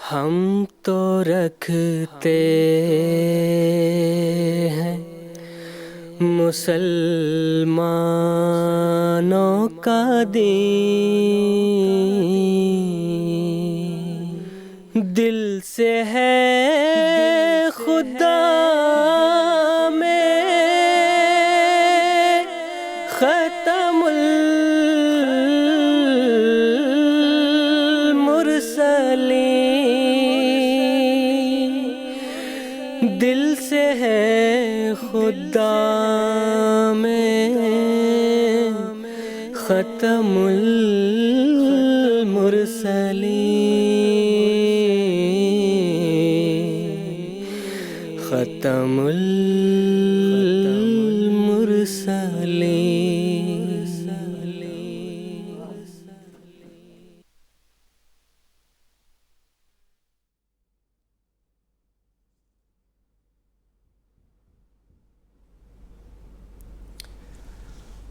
ہم تو رکھتے ہیں مسلمانوں کا دین، دل سے ہے خدا میں ختم المرسلین، دل سے ہے خدا میں ختم المرسلین، ختم المرسلین۔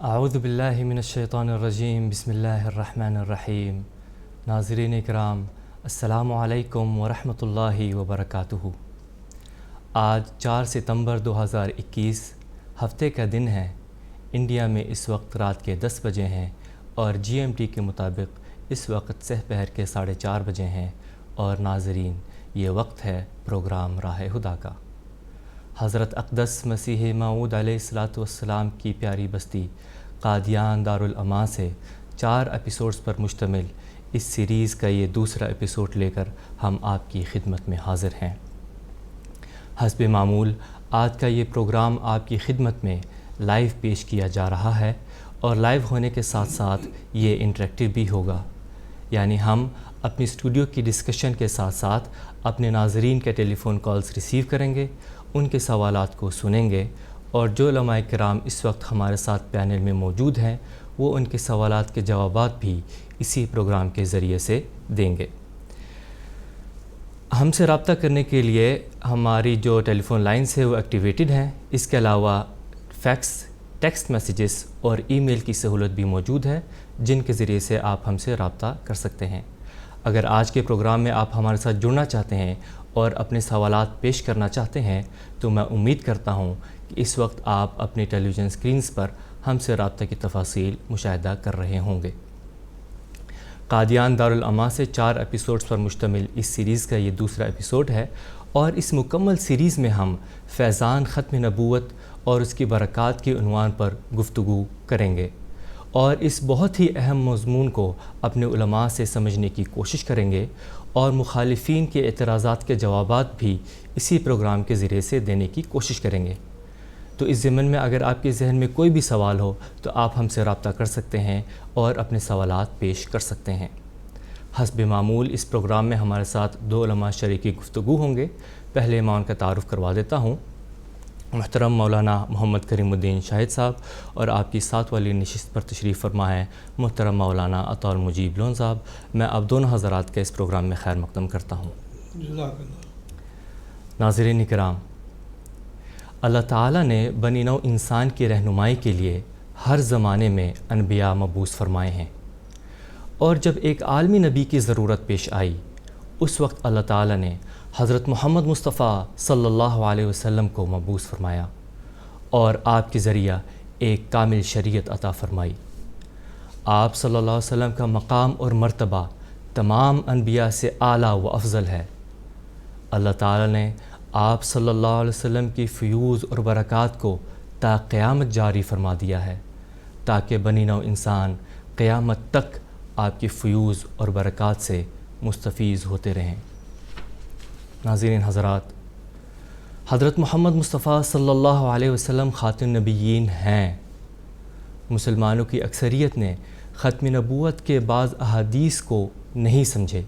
اعوذ باللہ من الشیطان الرجیم، بسم اللہ الرحمن الرحیم۔ ناظرین اکرام، السلام علیکم ورحمۃ اللہ وبرکاتہ۔ آج 4 ستمبر 2021 ہفتے کا دن ہے۔ انڈیا میں اس وقت رات کے 10 بجے ہیں اور جی ایم ٹی کے مطابق اس وقت سہ پہر کے 4:30 بجے ہیں۔ اور ناظرین، یہ وقت ہے پروگرام راہ ہدیٰ کا۔ حضرت اقدس مسیح موعود علیہ السلام کی پیاری بستی قادیان دارالاماں سے 4 ایپیسوڈز پر مشتمل اس سیریز کا یہ دوسرا ایپیسوڈ لے کر ہم آپ کی خدمت میں حاضر ہیں۔ حسب معمول آج کا یہ پروگرام آپ کی خدمت میں لائیو پیش کیا جا رہا ہے، اور لائیو ہونے کے ساتھ ساتھ یہ انٹریکٹیو بھی ہوگا، یعنی ہم اپنی اسٹوڈیو کی ڈسکشن کے ساتھ ساتھ اپنے ناظرین کے ٹیلی فون کالز ریسیو کریں گے، ان کے سوالات کو سنیں گے، اور جو علماء کرام اس وقت ہمارے ساتھ پینل میں موجود ہیں وہ ان کے سوالات کے جوابات بھی اسی پروگرام کے ذریعے سے دیں گے۔ ہم سے رابطہ کرنے کے لیے ہماری جو ٹیلی فون لائنز ہے وہ ایکٹیویٹڈ ہیں۔ اس کے علاوہ فیکس، ٹیکسٹ میسیجز اور ای میل کی سہولت بھی موجود ہے، جن کے ذریعے سے آپ ہم سے رابطہ کر سکتے ہیں۔ اگر آج کے پروگرام میں آپ ہمارے ساتھ جڑنا چاہتے ہیں اور اپنے سوالات پیش کرنا چاہتے ہیں تو میں امید کرتا ہوں کہ اس وقت آپ اپنی ٹیلی ویژن اسکرینز پر ہم سے رابطہ کی تفاصیل مشاہدہ کر رہے ہوں گے۔ قادیان دارالاماں سے 4 ایپیسوڈز پر مشتمل اس سیریز کا یہ دوسرا ایپیسوڈ ہے، اور اس مکمل سیریز میں ہم فیضان ختم نبوت اور اس کی برکات کے عنوان پر گفتگو کریں گے، اور اس بہت ہی اہم مضمون کو اپنے علماء سے سمجھنے کی کوشش کریں گے، اور مخالفین کے اعتراضات کے جوابات بھی اسی پروگرام کے ذریعے سے دینے کی کوشش کریں گے۔ تو اس ضمن میں اگر آپ کے ذہن میں کوئی بھی سوال ہو تو آپ ہم سے رابطہ کر سکتے ہیں اور اپنے سوالات پیش کر سکتے ہیں۔ حسب معمول اس پروگرام میں ہمارے ساتھ 2 علماء شریک گفتگو ہوں گے۔ پہلے میں ان کا تعارف کروا دیتا ہوں۔ محترم مولانا محمد کریم الدین شاہد صاحب، اور آپ کی ساتھ والی نشست پر تشریف فرما ہے محترم مولانا عطا المجیب لون صاحب۔ میں آپ دونوں حضرات کا اس پروگرام میں خیر مقدم کرتا ہوں۔ جزاک اللہ۔ ناظرین کرام، اللہ تعالیٰ نے بنی نوع انسان کی رہنمائی کے لیے ہر زمانے میں انبیاء مبعوث فرمائے ہیں، اور جب ایک عالمی نبی کی ضرورت پیش آئی اس وقت اللہ تعالیٰ نے حضرت محمد مصطفیٰ صلی اللہ علیہ وسلم کو مبعوث فرمایا اور آپ کے ذریعہ ایک کامل شریعت عطا فرمائی۔ آپ صلی اللہ علیہ وسلم کا مقام اور مرتبہ تمام انبیاء سے اعلیٰ و افضل ہے۔ اللہ تعالیٰ نے آپ صلی اللہ علیہ وسلم کی فیوض اور برکات کو تا قیامت جاری فرما دیا ہے، تاکہ بنی نوع انسان قیامت تک آپ کی فیوض اور برکات سے مستفیض ہوتے رہیں۔ ناظرین حضرات، حضرت محمد مصطفیٰ صلی اللہ علیہ وسلم خاتم النبیین ہیں۔ مسلمانوں کی اکثریت نے ختم نبوت کے بعض احادیث کو نہیں سمجھے،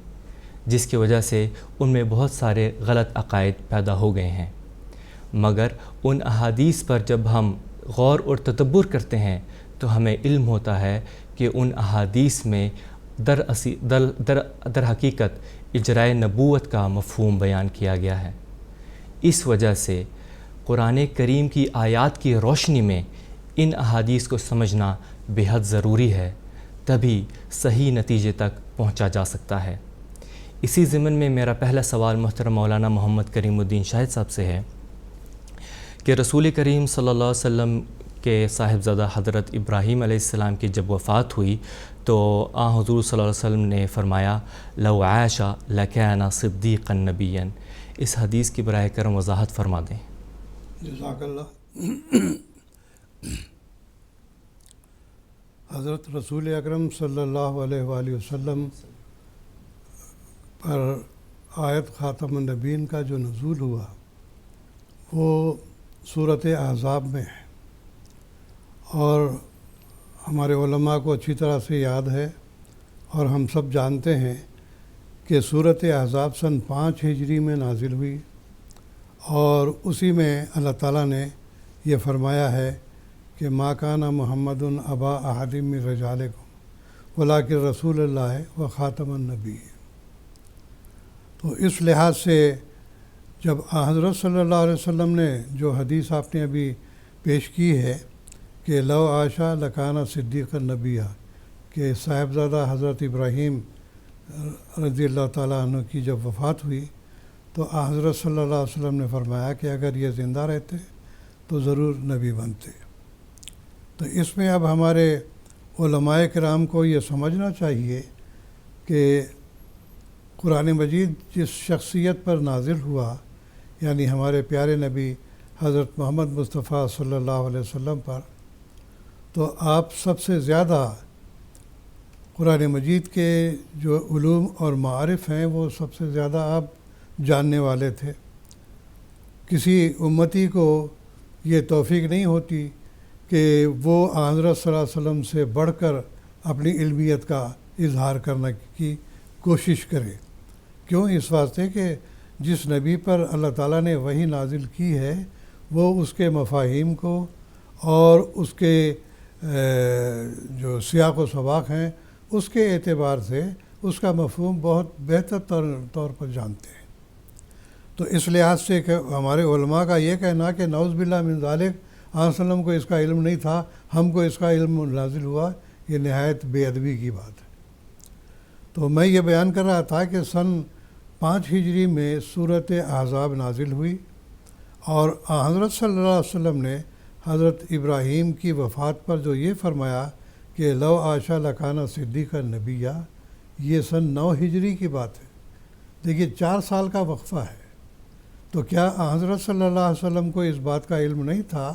جس کی وجہ سے ان میں بہت سارے غلط عقائد پیدا ہو گئے ہیں، مگر ان احادیث پر جب ہم غور اور تدبر کرتے ہیں تو ہمیں علم ہوتا ہے کہ ان احادیث میں در حقیقت اجرائے نبوت کا مفہوم بیان کیا گیا ہے۔ اس وجہ سے قرآن کریم کی آیات کی روشنی میں ان احادیث کو سمجھنا بے حد ضروری ہے، تبھی صحیح نتیجے تک پہنچا جا سکتا ہے۔ اسی ضمن میں میرا پہلا سوال محترم مولانا محمد کریم الدین شاہد صاحب سے ہے کہ رسول کریم صلی اللہ علیہ وسلم کے صاحبزادہ حضرت ابراہیم علیہ السلام کی جب وفات ہوئی تو حضور صلی اللہ علیہ وسلم نے فرمایا لو عاش لکان صدیقا نبیا. اس حدیث کی براہ کرم وضاحت فرما دیں. جزاک اللہ. حضرت رسول اکرم صلی اللہ علیہ وآلہ وسلم پر آیت خاتم النبیین کا جو نزول ہوا وہ سورۃ احزاب میں ہے، اور ہمارے علماء کو اچھی طرح سے یاد ہے اور ہم سب جانتے ہیں کہ سورۃ احزاب سن 5 ہجری میں نازل ہوئی، اور اسی میں اللہ تعالیٰ نے یہ فرمایا ہے کہ ما کان محمد ابا احد من رجالکم ولکن رسول اللہ و خاتم النبی. تو اس لحاظ سے جب حضرت صلی اللہ علیہ وسلم نے جو حدیث آپ نے ابھی پیش کی ہے کہ لو عاشا لکانہ صدیق النبیہ، کہ صاحبزادہ حضرت ابراہیم رضی اللہ تعالیٰ عنہ کی جب وفات ہوئی تو حضرت صلی اللہ علیہ وسلم نے فرمایا کہ اگر یہ زندہ رہتے تو ضرور نبی بنتے. تو اس میں اب ہمارے علماء کرام کو یہ سمجھنا چاہیے کہ قرآن مجید جس شخصیت پر نازل ہوا، یعنی ہمارے پیارے نبی حضرت محمد مصطفیٰ صلی اللہ علیہ وسلم پر، تو آپ سب سے زیادہ قرآن مجید کے جو علوم اور معارف ہیں وہ سب سے زیادہ آپ جاننے والے تھے. کسی امتی کو یہ توفیق نہیں ہوتی کہ وہ حضرت صلی اللہ علیہ وسلم سے بڑھ کر اپنی علمیت کا اظہار کرنے کی کوشش کرے. کیوں؟ اس واسطے کہ جس نبی پر اللہ تعالیٰ نے وحی نازل کی ہے وہ اس کے مفاہیم کو اور اس کے جو سیاق و سباق ہیں اس کے اعتبار سے اس کا مفہوم بہت بہتر طور پر جانتے ہیں. تو اس لحاظ سے کہ ہمارے علماء کا یہ کہنا کہ نعوذ باللہ من ذالک آن وسلم کو اس کا علم نہیں تھا، ہم کو اس کا علم نازل ہوا، یہ نہایت بے ادبی کی بات ہے. تو میں یہ بیان کر رہا تھا کہ سن 5 ہجری میں سورۃ احزاب نازل ہوئی، اور حضرت صلی اللہ علیہ وسلم نے حضرت ابراہیم کی وفات پر جو یہ فرمایا کہ لو عاشا لکانہ صدیق النبیہ، یہ سن 9 ہجری کی بات ہے. دیکھیے 4 سال کا وقفہ ہے. تو کیا حضرت صلی اللہ علیہ وسلم کو اس بات کا علم نہیں تھا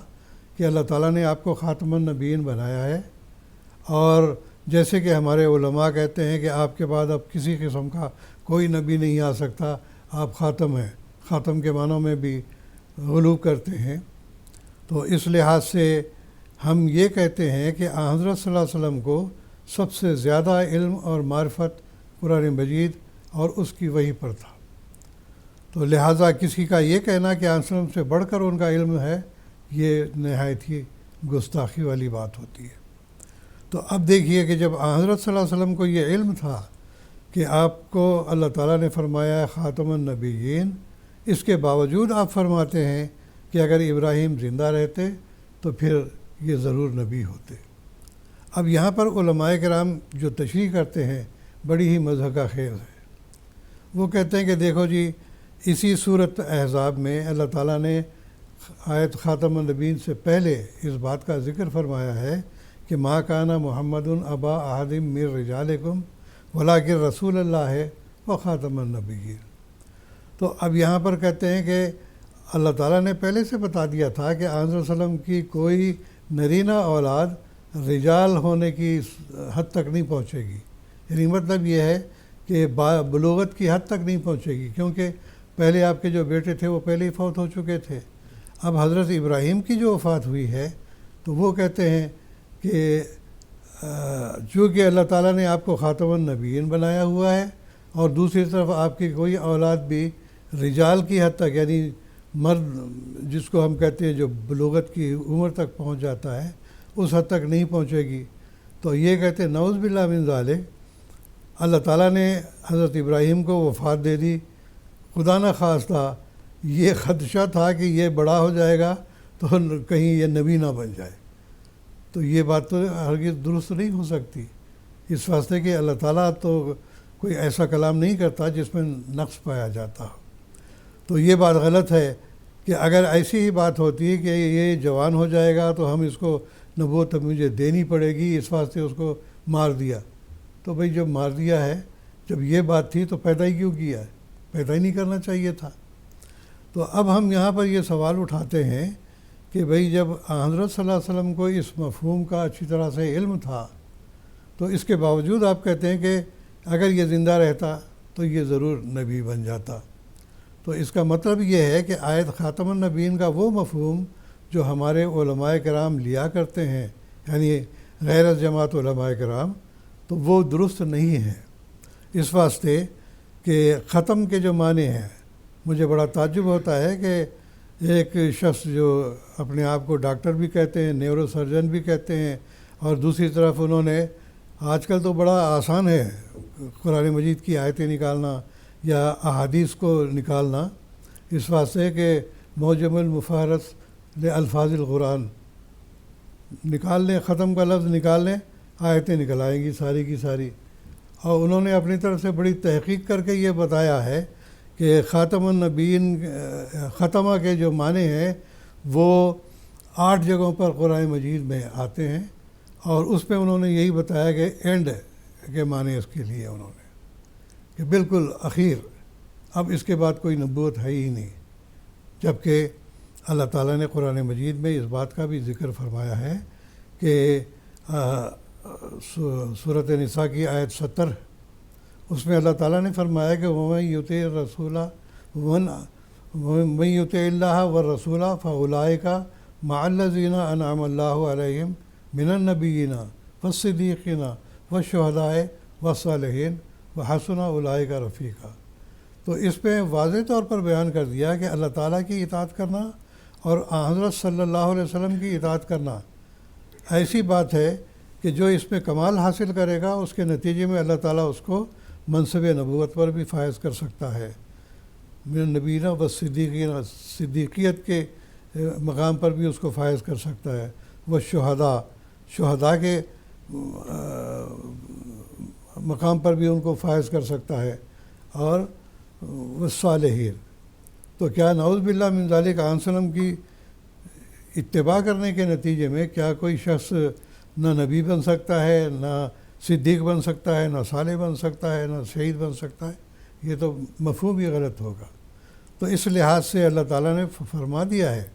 کہ اللہ تعالیٰ نے آپ کو خاتم النبیین بنایا ہے؟ اور جیسے کہ ہمارے علماء کہتے ہیں کہ آپ کے بعد اب کسی قسم کا کوئی نبی نہیں آ سکتا، آپ خاتم ہیں، خاتم کے معنوں میں بھی غلو کرتے ہیں. تو اس لحاظ سے ہم یہ کہتے ہیں کہ حضرت صلی اللہ علیہ وسلم کو سب سے زیادہ علم اور معرفت قرآن مجید اور اس کی وحی پر تھا. تو لہٰذا کسی کا یہ کہنا کہ وسلم سے بڑھ کر ان کا علم ہے، یہ نہایت ہی گستاخی والی بات ہوتی ہے. تو اب دیکھیے کہ جب حضرت صلی اللہ علیہ وسلم کو یہ علم تھا کہ آپ کو اللہ تعالیٰ نے فرمایا ہے خاتم النبیین، اس کے باوجود آپ فرماتے ہیں کہ اگر ابراہیم زندہ رہتے تو پھر یہ ضرور نبی ہوتے. اب یہاں پر علماء کرام جو تشریح کرتے ہیں بڑی ہی مضحکہ خیز ہے. وہ کہتے ہیں کہ دیکھو جی، اسی سورۃ احزاب میں اللہ تعالیٰ نے آیت خاتم النبیین سے پہلے اس بات کا ذکر فرمایا ہے کہ ما کان محمد ابا احد من رجالکم ولکن رسول اللہ و خاتم النبیین. تو اب یہاں پر کہتے ہیں کہ اللہ تعالیٰ نے پہلے سے بتا دیا تھا کہ حضرت صلی اللہ علیہ وسلم کی کوئی نرینہ اولاد رجال ہونے کی حد تک نہیں پہنچے گی. یعنی مطلب یہ ہے کہ بلوغت کی حد تک نہیں پہنچے گی، کیونکہ پہلے آپ کے جو بیٹے تھے وہ پہلے ہی فوت ہو چکے تھے. اب حضرت ابراہیم کی جو وفات ہوئی ہے تو وہ کہتے ہیں کہ چونکہ اللہ تعالیٰ نے آپ کو خاتم النبیین بنایا ہوا ہے، اور دوسری طرف آپ کی کوئی اولاد بھی رجال کی حد تک، یعنی مرد جس کو ہم کہتے ہیں جو بلوغت کی عمر تک پہنچ جاتا ہے، اس حد تک نہیں پہنچے گی. تو یہ کہتے ہیں نعوذ باللہ من ذالک، اللہ تعالیٰ نے حضرت ابراہیم کو وفات دے دی. خدا نہ خواستہ یہ خدشہ تھا کہ یہ بڑا ہو جائے گا تو کہیں یہ نبی نہ بن جائے. تو یہ بات تو ہرگز درست نہیں ہو سکتی، اس واسطے کہ اللہ تعالیٰ تو کوئی ایسا کلام نہیں کرتا جس میں نقص پایا جاتا ہو۔ تو یہ بات غلط ہے کہ اگر ایسی ہی بات ہوتی ہے کہ یہ جوان ہو جائے گا تو ہم اس کو نبوت مجھے دینی پڑے گی، اس واسطے اس کو مار دیا، تو بھئی جب مار دیا ہے، جب یہ بات تھی تو پیدا ہی کیوں کیا ہے؟ پیدا ہی نہیں کرنا چاہیے تھا۔ تو اب ہم یہاں پر یہ سوال اٹھاتے ہیں کہ بھئی جب حضرت صلی اللہ علیہ وسلم کو اس مفہوم کا اچھی طرح سے علم تھا، تو اس کے باوجود آپ کہتے ہیں کہ اگر یہ زندہ رہتا تو یہ ضرور نبی بن جاتا۔ تو اس کا مطلب یہ ہے کہ آیت خاتم النبیین کا وہ مفہوم جو ہمارے علماء کرام لیا کرتے ہیں، یعنی غیر از جماعت علماء کرام، تو وہ درست نہیں ہے، اس واسطے کہ ختم کے جو معنی ہیں، مجھے بڑا تعجب ہوتا ہے کہ ایک شخص جو اپنے آپ کو ڈاکٹر بھی کہتے ہیں، نیورو سرجن بھی کہتے ہیں، اور دوسری طرف انہوں نے آج کل تو بڑا آسان ہے قرآن مجید کی آیتیں نکالنا یا احادیث کو نکالنا، اس واسطے کہ موجم المفارس الفاظ القرآن نکال لیں، ختم کا لفظ نکال لیں، آیتیں نکل آئیں گی ساری کی ساری۔ اور انہوں نے اپنی طرف سے بڑی تحقیق کر کے یہ بتایا ہے کہ خاتم النبیین ختمہ کے جو معنی ہیں وہ 8 جگہوں پر قرآن مجید میں آتے ہیں، اور اس میں انہوں نے یہی بتایا کہ اینڈ کے معنی اس کے لیے انہوں نے کہ بالکل اخیر، اب اس کے بعد کوئی نبوت ہے ہی نہیں، جبکہ اللہ تعالیٰ نے قرآن مجید میں اس بات کا بھی ذکر فرمایا ہے کہ سورۃ نساء کی آیت 70، اس میں اللہ تعالیٰ نے فرمایا کہ وَمَن يُطِعِ الرَّسُولَ وَمَن يُطِعِ اللَّهَ وَالرَّسُولَ فَأُولَٰئِكَ مَعَ الَّذِينَ أَنْعَمَ اللَّهُ عَلَيْهِمْ مِنَ النَّبِيِّينَ وَالصِّدِّيقِينَ وَالشُّهَدَاءِ وَالصَّالِحِينَ وَحَسُنَ أُولَٰئِكَ رَفِيقًا۔ تو اس پہ واضح طور پر بیان کر دیا کہ اللہ تعالیٰ کی اطاعت کرنا اور حضرت صلی اللہ علیہ وسلم کی اطاعت کرنا ایسی بات ہے کہ جو اس میں کمال حاصل کرے گا، اس کے نتیجے میں اللہ تعالیٰ اس کو منصب نبوت پر بھی فائز کر سکتا ہے، من النبیین و صدیقین، صدیقیت کے مقام پر بھی اس کو فائز کر سکتا ہے، وہ شہداء کے مقام پر بھی ان کو فائز کر سکتا ہے، اور وہ صالحین۔ تو کیا نعوذ باللہ من ذالک علیہ وسلم کی اتباع کرنے کے نتیجے میں کیا کوئی شخص نہ نبی بن سکتا ہے، نہ صدیق بن سکتا ہے، نہ صالح بن سکتا ہے، نہ شہید بن سکتا ہے؟ یہ تو مفہوم ہی غلط ہوگا۔ تو اس لحاظ سے اللہ تعالیٰ نے فرما دیا ہے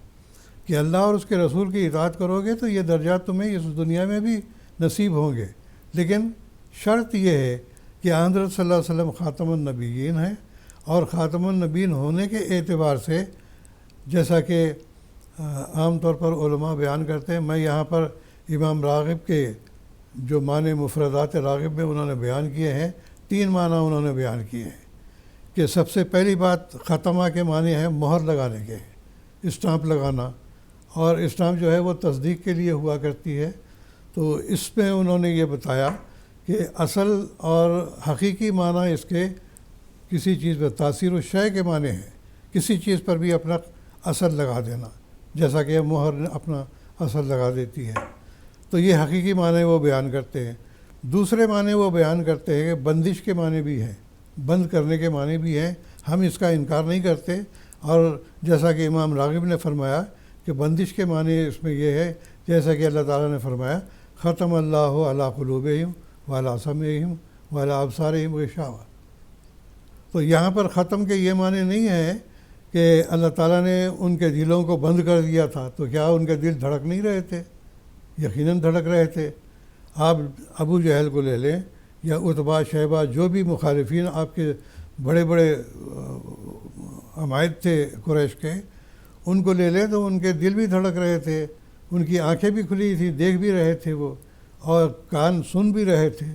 کہ اللہ اور اس کے رسول کی اطاعت کرو گے تو یہ درجات تمہیں اس دنیا میں بھی نصیب ہوں گے، لیکن شرط یہ ہے کہ حضرت صلی اللہ علیہ وسلم خاتم النبیین ہیں، اور خاتم النبیین ہونے کے اعتبار سے جیسا کہ عام طور پر علماء بیان کرتے ہیں، میں یہاں پر امام راغب کے جو معنی مفردات راغب میں انہوں نے بیان کیے ہیں، 3 معنی انہوں نے بیان کیے ہیں کہ سب سے پہلی بات ختمہ کے معنی ہے مہر لگانے کے، اسٹامپ لگانا، اور اسٹامپ جو ہے وہ تصدیق کے لیے ہوا کرتی ہے۔ تو اس میں انہوں نے یہ بتایا کہ اصل اور حقیقی معنی اس کے کسی چیز پر تاثیر الشے کے معنی ہے، کسی چیز پر بھی اپنا اثر لگا دینا، جیسا کہ مہر اپنا اثر لگا دیتی ہے۔ تو یہ حقیقی معنی وہ بیان کرتے ہیں۔ دوسرے معنی وہ بیان کرتے ہیں کہ بندش کے معنی بھی ہیں، بند کرنے کے معنی بھی ہیں، ہم اس کا انکار نہیں کرتے، اور جیسا کہ امام راغب نے فرمایا کہ بندش کے معنی اس میں یہ ہے، جیسا کہ اللہ تعالیٰ نے فرمایا ختم اللہ علی قلوبہم وعلی سمعہم وعلی ابصارہم غشاوہ۔ تو یہاں پر ختم کے یہ معنی نہیں ہے کہ اللہ تعالیٰ نے ان کے دلوں کو بند کر دیا تھا، تو کیا ان کے دل دھڑک نہیں رہے تھے؟ یقیناً دھڑک رہے تھے۔ آپ ابو جہل کو لے لیں یا عتبہ شیبہ، جو بھی مخالفین آپ کے بڑے بڑے عمائد تھے قریش کے، ان کو لے لیں تو ان کے دل بھی دھڑک رہے تھے، ان کی آنکھیں بھی کھلی تھیں، دیکھ بھی رہے تھے وہ، اور کان سن بھی رہے تھے،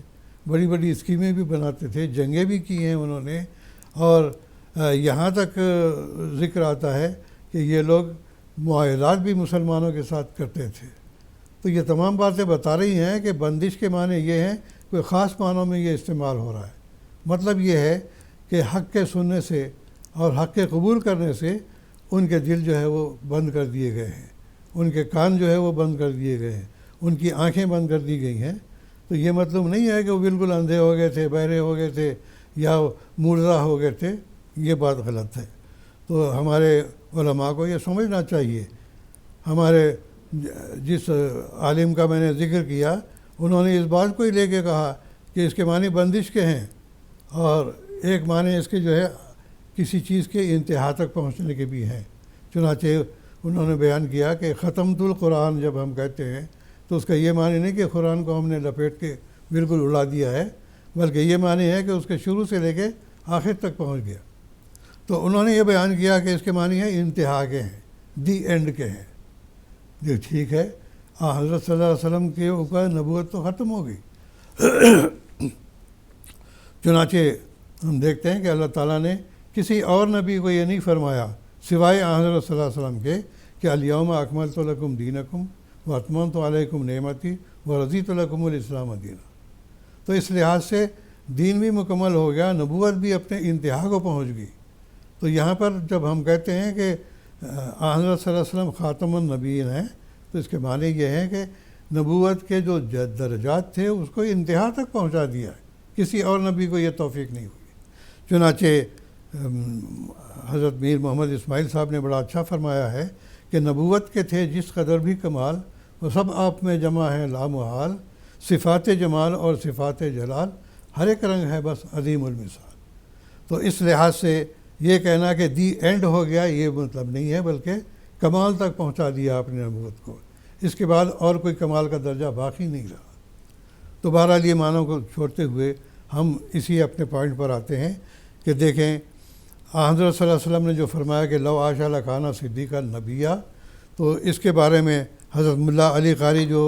بڑی بڑی اسکیمیں بھی بناتے تھے، جنگیں بھی کی ہیں انہوں نے، اور یہاں تک ذکر آتا ہے کہ یہ لوگ معاہدات بھی مسلمانوں کے ساتھ کرتے تھے۔ تو یہ تمام باتیں بتا رہی ہیں کہ بندش کے معنی یہ ہیں، کوئی خاص معنوں میں یہ استعمال ہو رہا ہے۔ مطلب یہ ہے کہ حق کے سننے سے اور حق کے قبول کرنے سے ان کے دل جو ہے وہ بند کر دیے گئے ہیں، ان کے کان جو ہے وہ بند کر دیے گئے ہیں، ان کی آنکھیں بند کر دی گئی ہیں۔ تو یہ مطلب نہیں ہے کہ وہ بالکل اندھے ہو گئے تھے، بہرے ہو گئے تھے، یا مردہ ہو گئے تھے، یہ بات غلط ہے۔ تو ہمارے علماء کو یہ سمجھنا چاہیے۔ ہمارے جس عالم کا میں نے ذکر کیا، انہوں نے اس بات کو ہی لے کے کہا کہ اس کے معنی بندش کے ہیں، اور ایک معنی اس کے جو ہے کسی چیز کے انتہا تک پہنچنے کے بھی ہیں۔ چنانچہ انہوں نے بیان کیا کہ ختمت القرآن جب ہم کہتے ہیں تو اس کا یہ معنی نہیں کہ قرآن کو ہم نے لپیٹ کے بالکل اڑا دیا ہے، بلکہ یہ معنی ہے کہ اس کے شروع سے لے کے آخر تک پہنچ گیا۔ تو انہوں نے یہ بیان کیا کہ اس کے معنی ہے انتہا کے ہیں، دی اینڈ کے ہیں۔ یہ ٹھیک ہے، حضرت صلی اللہ علیہ وسلم کے اوپر نبوت تو ختم ہو گئی۔ چنانچہ ہم دیکھتے ہیں کہ اللہ تعالیٰ نے کسی اور نبی کو یہ نہیں فرمایا سوائے حضرت صلی اللہ علیہ وسلم کے کہ الیوم اکملت لکم دینکم واتممت علیکم نعمتی ورضیت لکم الاسلام دینا۔ تو اس لحاظ سے دین بھی مکمل ہو گیا، نبوت بھی اپنے انتہا کو پہنچ گئی۔ تو یہاں پر جب ہم کہتے ہیں کہ حضرت صلی اللہ علیہ وسلم خاتم النبیین ہیں، تو اس کے معنی یہ ہے کہ نبوت کے جو درجات تھے اس کو انتہا تک پہنچا دیا ہے، کسی اور نبی کو یہ توفیق نہیں ہوئی۔ چنانچہ حضرت میر محمد اسماعیل صاحب نے بڑا اچھا فرمایا ہے کہ نبوت کے تھے جس قدر بھی کمال، وہ سب آپ میں جمع ہیں لامحال، صفات جمال اور صفات جلال، ہر ایک رنگ ہے بس عظیم المثال۔ تو اس لحاظ سے یہ کہنا کہ دی اینڈ ہو گیا یہ مطلب نہیں ہے، بلکہ کمال تک پہنچا دیا اپنی نبوت کو، اس کے بعد اور کوئی کمال کا درجہ باقی نہیں رہا۔ تو بہرحال یہ معنوں کو چھوڑتے ہوئے ہم اسی اپنے پوائنٹ پر آتے ہیں کہ دیکھیں حضرت صلی اللہ علیہ وسلم نے جو فرمایا کہ لو عاش لکانہ صدیقا نبیہ، تو اس کے بارے میں حضرت ملا علی قاری جو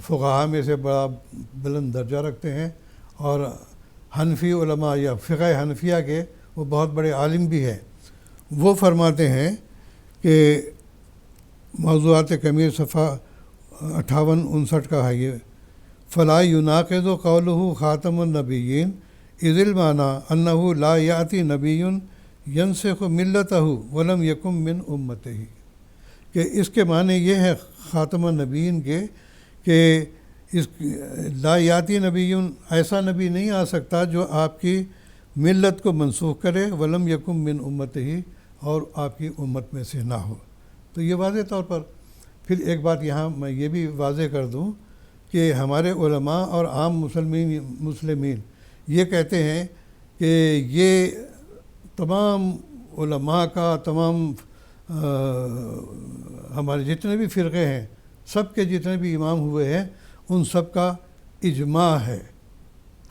فقہاء میں سے بڑا بلند درجہ رکھتے ہیں اور حنفی علماء یا فقہ حنفیہ کے وہ بہت بڑے عالم بھی ہیں، وہ فرماتے ہیں کہ موضوعات کمیر صفحہ 58-59 کا ہے یہ، فلا يناقض قوله خاتم النبیین اذ المعنی انه لا یاتی نبی ینسخ ملتہ ولم یکن من امتہ، کہ اس کے معنی یہ ہے خاتم النبیین کے کہ اس لا یاتی نبی، ایسا نبی نہیں آ سکتا جو آپ کی ملت کو منسوخ کرے، ولم یکن من امتہ، اور آپ کی امت میں سے نہ ہو۔ تو یہ واضح طور پر پھر ایک بات یہاں میں یہ بھی واضح کر دوں کہ ہمارے علماء اور عام مسلمین یہ کہتے ہیں کہ یہ تمام علماء کا، تمام ہمارے جتنے بھی فرقے ہیں، سب کے جتنے بھی امام ہوئے ہیں، ان سب کا اجماع ہے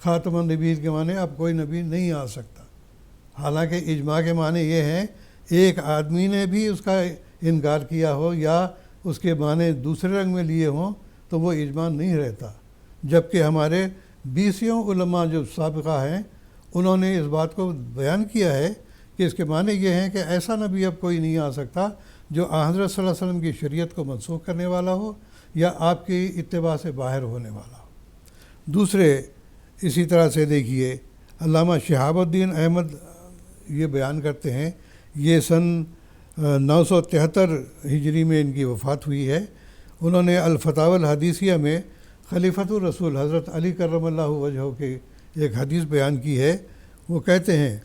خاتم النبیین کے معنی اب کوئی نبی نہیں آ سکتا۔ حالانکہ اجماع کے معنی یہ ہیں ایک آدمی نے بھی اس کا انکار کیا ہو یا اس کے معنی دوسرے رنگ میں لیے ہوں تو وہ اجماع نہیں رہتا، جبکہ ہمارے 20 علماء جو سابقہ ہیں انہوں نے اس بات کو بیان کیا ہے کہ اس کے معنی یہ ہیں کہ ایسا نبی اب کوئی نہیں آ سکتا جو حضرت صلی اللہ علیہ وسلم کی شریعت کو منسوخ کرنے والا ہو یا آپ کی اتباع سے باہر ہونے والا ہو۔ دوسرے اسی طرح سے دیکھیے علامہ شہاب الدین احمد یہ بیان کرتے ہیں، یہ سن 973 ہجری میں ان کی وفات ہوئی ہے۔ انہوں نے الفتاوی الحدیثیہ میں خلیفۃ الرسول حضرت علی کرم اللہ وجہہ کی ایک حدیث بیان کی ہے۔ وہ کہتے ہیں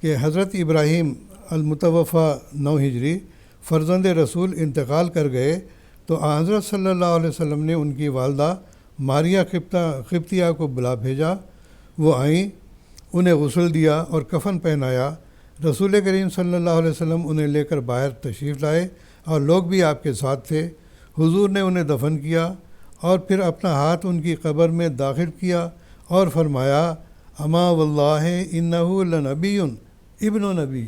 کہ حضرت ابراہیم المتوفیٰ 9 ہجری فرزند رسول انتقال کر گئے تو حضرت صلی اللہ علیہ وسلم نے ان کی والدہ ماریہ قبطیہ کو بلا بھیجا۔ وہ آئیں، انہیں غسل دیا اور کفن پہنایا۔ رسول کریم صلی اللہ علیہ وسلم انہیں لے کر باہر تشریف لائے اور لوگ بھی آپ کے ساتھ تھے۔ حضور نے انہیں دفن کیا اور پھر اپنا ہاتھ ان کی قبر میں داخل کیا اور فرمایا اما واللہ انہ لنبی ابن نبی،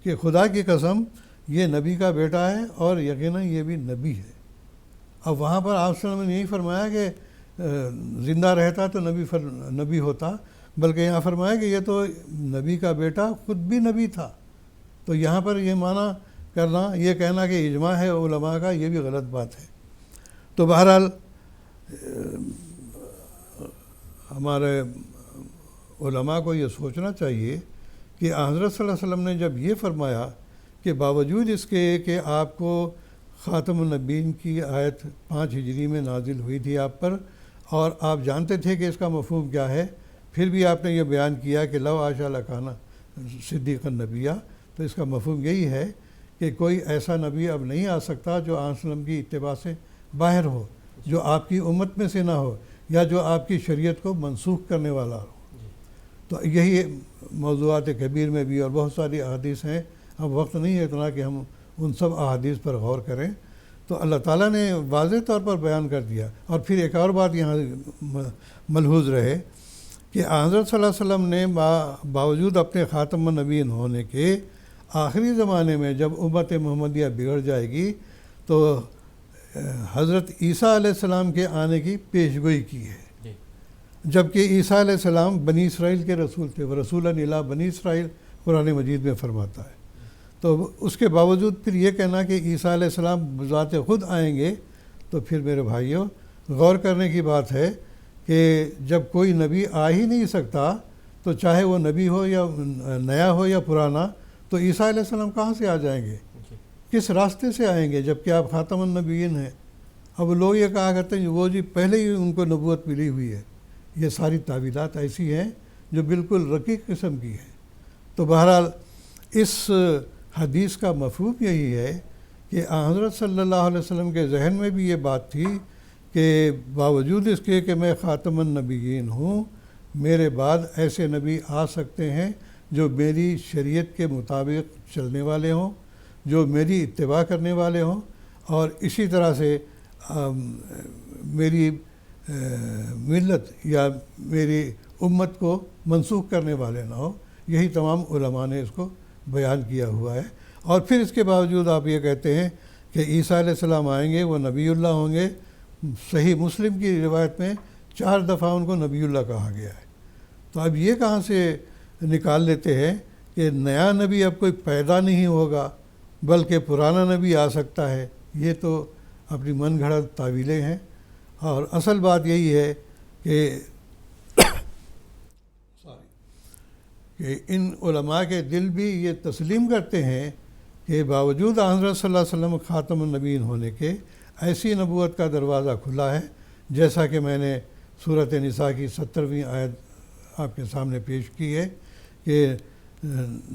کہ خدا کی قسم یہ نبی کا بیٹا ہے اور یقیناً یہ بھی نبی ہے۔ اب وہاں پر آپ صلی اللہ علیہ وسلم نے نہیں فرمایا کہ زندہ رہتا تو نبی ہوتا، بلکہ یہاں فرمایا کہ یہ تو نبی کا بیٹا خود بھی نبی تھا۔ تو یہاں پر یہ معنی کرنا، یہ کہنا کہ اجماع ہے علماء کا، یہ بھی غلط بات ہے۔ تو بہرحال ہمارے علماء کو یہ سوچنا چاہیے کہ حضرت صلی اللہ علیہ وسلم نے جب یہ فرمایا کہ باوجود اس کے کہ آپ کو خاتم النبیین کی آیت 5 ہجری میں نازل ہوئی تھی آپ پر، اور آپ جانتے تھے کہ اس کا مفہوم کیا ہے، پھر بھی آپ نے یہ بیان کیا کہ لو عاشا لکانا صدیق النبیہ، تو اس کا مفہوم یہی ہے کہ کوئی ایسا نبی اب نہیں آ سکتا جو آن وسلم کی اتباع سے باہر ہو، جو آپ کی امت میں سے نہ ہو، یا جو آپ کی شریعت کو منسوخ کرنے والا ہو۔ تو یہی موضوعات کبیر میں بھی اور بہت ساری احادیث ہیں، اب وقت نہیں ہے اتنا کہ ہم ان سب احادیث پر غور کریں۔ تو اللہ تعالیٰ نے واضح طور پر بیان کر دیا۔ اور پھر ایک اور بات یہاں ملحوظ رہے کہ حضرت صلی اللہ علیہ وسلم نے باوجود اپنے خاتم النبیین ہونے کے آخری زمانے میں جب امت محمدیہ بگڑ جائے گی تو حضرت عیسیٰ علیہ السلام کے آنے کی پیشگوئی کی ہے، جبکہ عیسیٰ علیہ السلام بنی اسرائیل کے رسول تھے، وہ رسول الی بنی اسرائیل قرآن مجید میں فرماتا ہے۔ تو اس کے باوجود پھر یہ کہنا کہ عیسیٰ علیہ السلام بذات خود آئیں گے، تو پھر میرے بھائیوں غور کرنے کی بات ہے کہ جب کوئی نبی آ ہی نہیں سکتا تو چاہے وہ نبی ہو یا نیا ہو یا پرانا، تو عیسیٰ علیہ السلام کہاں سے آ جائیں گے، کس راستے سے آئیں گے، جبکہ آپ خاتم النبیین ہیں۔ اب لوگ یہ کہا کرتے ہیں وہ جی پہلے ہی ان کو نبوت ملی ہوئی ہے۔ یہ ساری تعویلات ایسی ہیں جو بالکل رقیق قسم کی ہیں۔ تو بہرحال اس حدیث کا مفہوم یہی ہے کہ حضرت صلی اللہ علیہ وسلم کے ذہن میں بھی یہ بات تھی کہ باوجود اس کے کہ میں خاتم النبیین ہوں، میرے بعد ایسے نبی آ سکتے ہیں جو میری شریعت کے مطابق چلنے والے ہوں، جو میری اتباع کرنے والے ہوں، اور اسی طرح سے میری ملت یا میری امت کو منسوخ کرنے والے نہ ہوں۔ یہی تمام علماء نے اس کو بیان کیا ہوا ہے۔ اور پھر اس کے باوجود آپ یہ کہتے ہیں کہ عیسیٰ علیہ السلام آئیں گے، وہ نبی اللہ ہوں گے۔ صحیح مسلم کی روایت میں 4 دفعہ ان کو نبی اللہ کہا گیا ہے۔ تو اب یہ کہاں سے نکال لیتے ہیں کہ نیا نبی اب کوئی پیدا نہیں ہوگا بلکہ پرانا نبی آ سکتا ہے؟ یہ تو اپنی من گھڑت تعویلیں ہیں۔ اور اصل بات یہی ہے کہ ان علماء کے دل بھی یہ تسلیم کرتے ہیں کہ باوجود حضرت صلی اللہ علیہ وسلم خاتم النبیین ہونے کے ایسی نبوت کا دروازہ کھلا ہے، جیسا کہ میں نے سورۃ نساء کی 70ویں آیت آپ کے سامنے پیش کی ہے کہ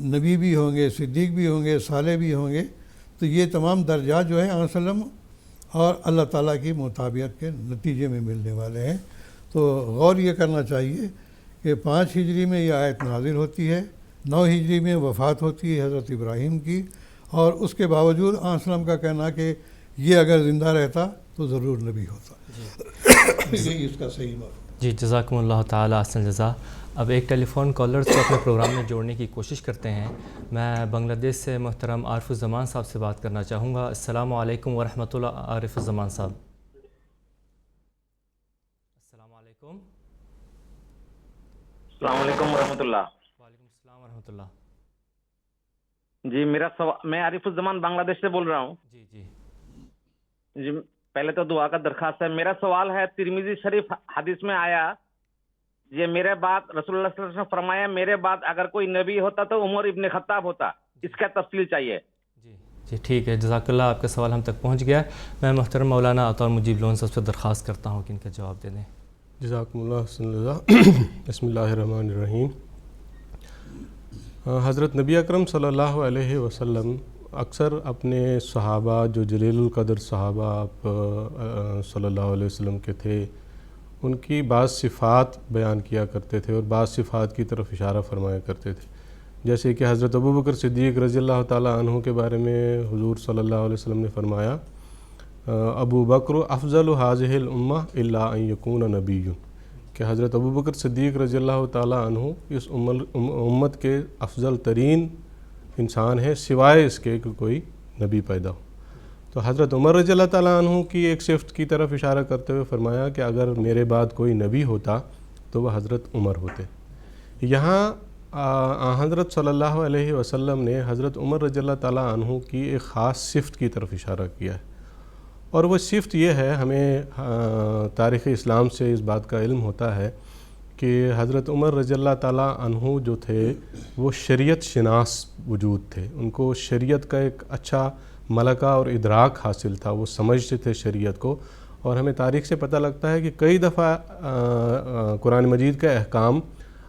نبی بھی ہوں گے، صدیق بھی ہوں گے، صالح بھی ہوں گے۔ تو یہ تمام درجات جو ہیں علیہ وسلم اور اللہ تعالیٰ کی مطابعت کے نتیجے میں ملنے والے ہیں۔ تو غور یہ کرنا چاہیے کہ 5 ہجری میں یہ آیت نازل ہوتی ہے، 9 ہجری میں وفات ہوتی ہے حضرت ابراہیم کی، اور اس کے باوجود علیہ وسلم کا کہنا کہ یہ اگر زندہ رہتا تو ضرور نبی ہوتا۔ یہی اس کا صحیح مفہوم۔ جی جزاکم اللہ تعالیٰ احسن جزا۔ اب ایک ٹیلی فون کالر کو اپنے پروگرام میں جوڑنے کی کوشش کرتے ہیں۔ میں بنگلہ دیش سے محترم عارف الزمان صاحب سے بات کرنا چاہوں گا۔ السلام علیکم ورحمۃ اللہ عارف الزمان صاحب۔ السلام علیکم۔ السلام علیکم ورحمۃ اللہ۔ وعلیکم السلام ورحمۃ اللہ۔ جی میرا میں عارف الزمان بنگلہ دیش سے بول رہا ہوں۔ جی جی جی پہلے تو دعا کا درخواست ہے۔ میرا سوال ہے، ترمذی شریف حدیث میں آیا یہ میرے بعد رسول اللہ صلی اللہ علیہ وسلم فرمایا میرے بعد اگر کوئی نبی ہوتا تو عمر ابن خطاب ہوتا، اس کا تفصیل چاہیے۔ جی ٹھیک ہے، جزاک اللہ، آپ کا سوال ہم تک پہنچ گیا ہے۔ میں محترم مولانا عطا مجیب لون صاحب سے درخواست کرتا ہوں کہ ان کا جواب دے دیں۔ جزاکم اللہ حسن اللہ۔ بسم اللہ الرحمن الرحیم۔ حضرت نبی اکرم صلی اللہ علیہ وسلم اکثر اپنے صحابہ جو جلیل القدر صحابہ آپ صلی اللہ علیہ وسلم کے تھے، ان کی بعض صفات بیان کیا کرتے تھے اور بعض صفات کی طرف اشارہ فرمایا کرتے تھے، جیسے کہ حضرت ابو بکر صدیق رضی اللہ تعالیٰ عنہ کے بارے میں حضور صلی اللہ علیہ وسلم نے فرمایا ابو بکر افضل هذه الامہ الا ان یکون نبی، کہ حضرت ابو بکر صدیق رضی اللہ تعالیٰ عنہ اس امت کے افضل ترین انسان ہیں سوائے اس کے کہ کوئی نبی پیدا ہو۔ تو حضرت عمر رضی اللہ تعالیٰ عنہ کی ایک صفت کی طرف اشارہ کرتے ہوئے فرمایا کہ اگر میرے بعد کوئی نبی ہوتا تو وہ حضرت عمر ہوتے۔ یہاں حضرت صلی اللہ علیہ وسلم نے حضرت عمر رضی اللہ تعالیٰ عنہ کی ایک خاص صفت کی طرف اشارہ کیا ہے، اور وہ صفت یہ ہے، ہمیں تاریخ اسلام سے اس بات کا علم ہوتا ہے کہ حضرت عمر رضی اللہ تعالیٰ عنہ جو تھے وہ شریعت شناس وجود تھے، ان کو شریعت کا ایک اچھا ملکہ اور ادراک حاصل تھا، وہ سمجھتے تھے شریعت کو۔ اور ہمیں تاریخ سے پتہ لگتا ہے کہ کئی دفعہ قرآن مجید کا احکام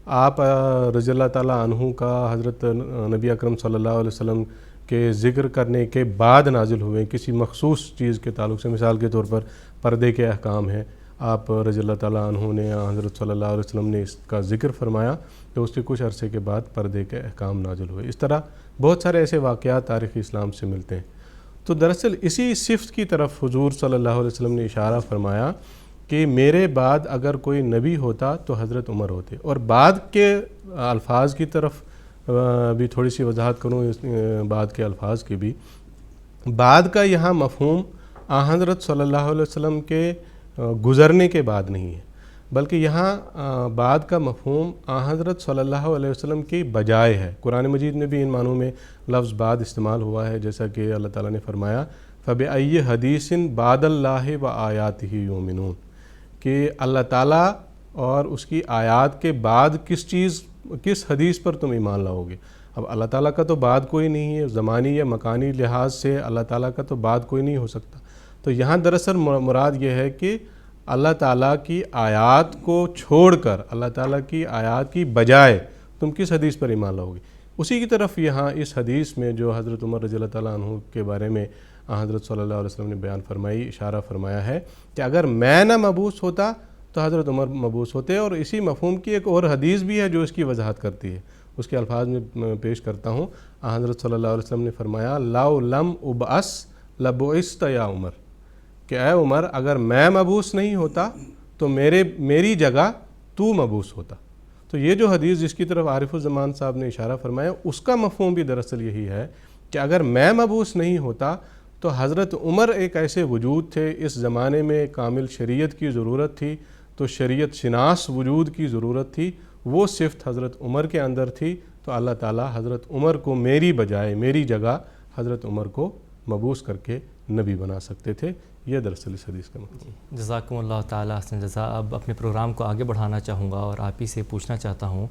آپ رضی اللہ تعالیٰ عنہ کا حضرت نبی اکرم صلی اللہ علیہ وسلم کے ذکر کرنے کے بعد نازل ہوئے کسی مخصوص چیز کے تعلق سے. مثال کے طور پر پردے کے احکام ہیں, آپ رضی اللہ تعالیٰ عنہ نے حضرت صلی اللہ علیہ وسلم نے اس کا ذکر فرمایا تو اس کے کچھ عرصے کے بعد پردے کے احکام نازل ہوئے. اس طرح بہت سارے ایسے واقعات تاریخ اسلام سے ملتے ہیں. تو دراصل اسی صفت کی طرف حضور صلی اللہ علیہ وسلم نے اشارہ فرمایا کہ میرے بعد اگر کوئی نبی ہوتا تو حضرت عمر ہوتے. اور بعد کے الفاظ کی طرف بھی تھوڑی سی وضاحت کروں, بعد کے الفاظ کی بھی. بعد کا یہاں مفہوم حضرت صلی اللہ علیہ وسلم کے گزرنے کے بعد نہیں ہے, بلکہ یہاں بعد کا مفہوم حضرت صلی اللہ علیہ وسلم کی بجائے ہے. قرآن مجید میں بھی ان معنوں میں لفظ بعد استعمال ہوا ہے, جیسا کہ اللہ تعالیٰ نے فرمایا فَبِأَيِّ حَدِيثٍ بَعْدَ اللَّهِ وَآيَاتِهِ يُؤْمِنُونَ, کہ اللہ تعالیٰ اور اس کی آیات کے بعد کس حدیث پر تم ایمان لاؤ گے. اب اللہ تعالیٰ کا تو بعد کوئی نہیں ہے, زمانی یا مکانی لحاظ سے اللہ تعالیٰ کا تو بعد کوئی نہیں ہو سکتا. تو یہاں دراصل مراد یہ ہے کہ اللہ تعالیٰ کی آیات کو چھوڑ کر اللہ تعالیٰ کی آیات کی بجائے تم کس حدیث پر ایمان لاؤ گے. اسی کی طرف یہاں اس حدیث میں جو حضرت عمر رضی اللہ تعالیٰ عنہ کے بارے میں حضرت صلی اللہ علیہ وسلم نے بیان فرمائی, اشارہ فرمایا ہے کہ اگر میں نہ مبعوث ہوتا تو حضرت عمر مبعوث ہوتے. اور اسی مفہوم کی ایک اور حدیث بھی ہے جو اس کی وضاحت کرتی ہے, اس کے الفاظ میں پیش کرتا ہوں. حضرت صلی اللہ علیہ وسلم نے فرمایا لو لم ابعث لبعثت یا عمر, کہ اے عمر اگر میں مبعوث نہیں ہوتا تو میری جگہ تو مبعوث ہوتا. تو یہ جو حدیث جس کی طرف عارف الزمان صاحب نے اشارہ فرمایا, اس کا مفہوم بھی دراصل یہی ہے کہ اگر میں مبعوث نہیں ہوتا تو حضرت عمر ایک ایسے وجود تھے, اس زمانے میں کامل شریعت کی ضرورت تھی, تو شریعت شناس وجود کی ضرورت تھی, وہ صفت حضرت عمر کے اندر تھی. تو اللہ تعالیٰ حضرت عمر کو میری بجائے میری جگہ حضرت عمر کو مبعوث کر کے نبی بنا سکتے تھے. یہ دراصل اس حدیث کا مطلب. جزاکم اللہ تعالیٰ حسن جزا. اب اپنے پروگرام کو آگے بڑھانا چاہوں گا اور آپ ہی سے پوچھنا چاہتا ہوں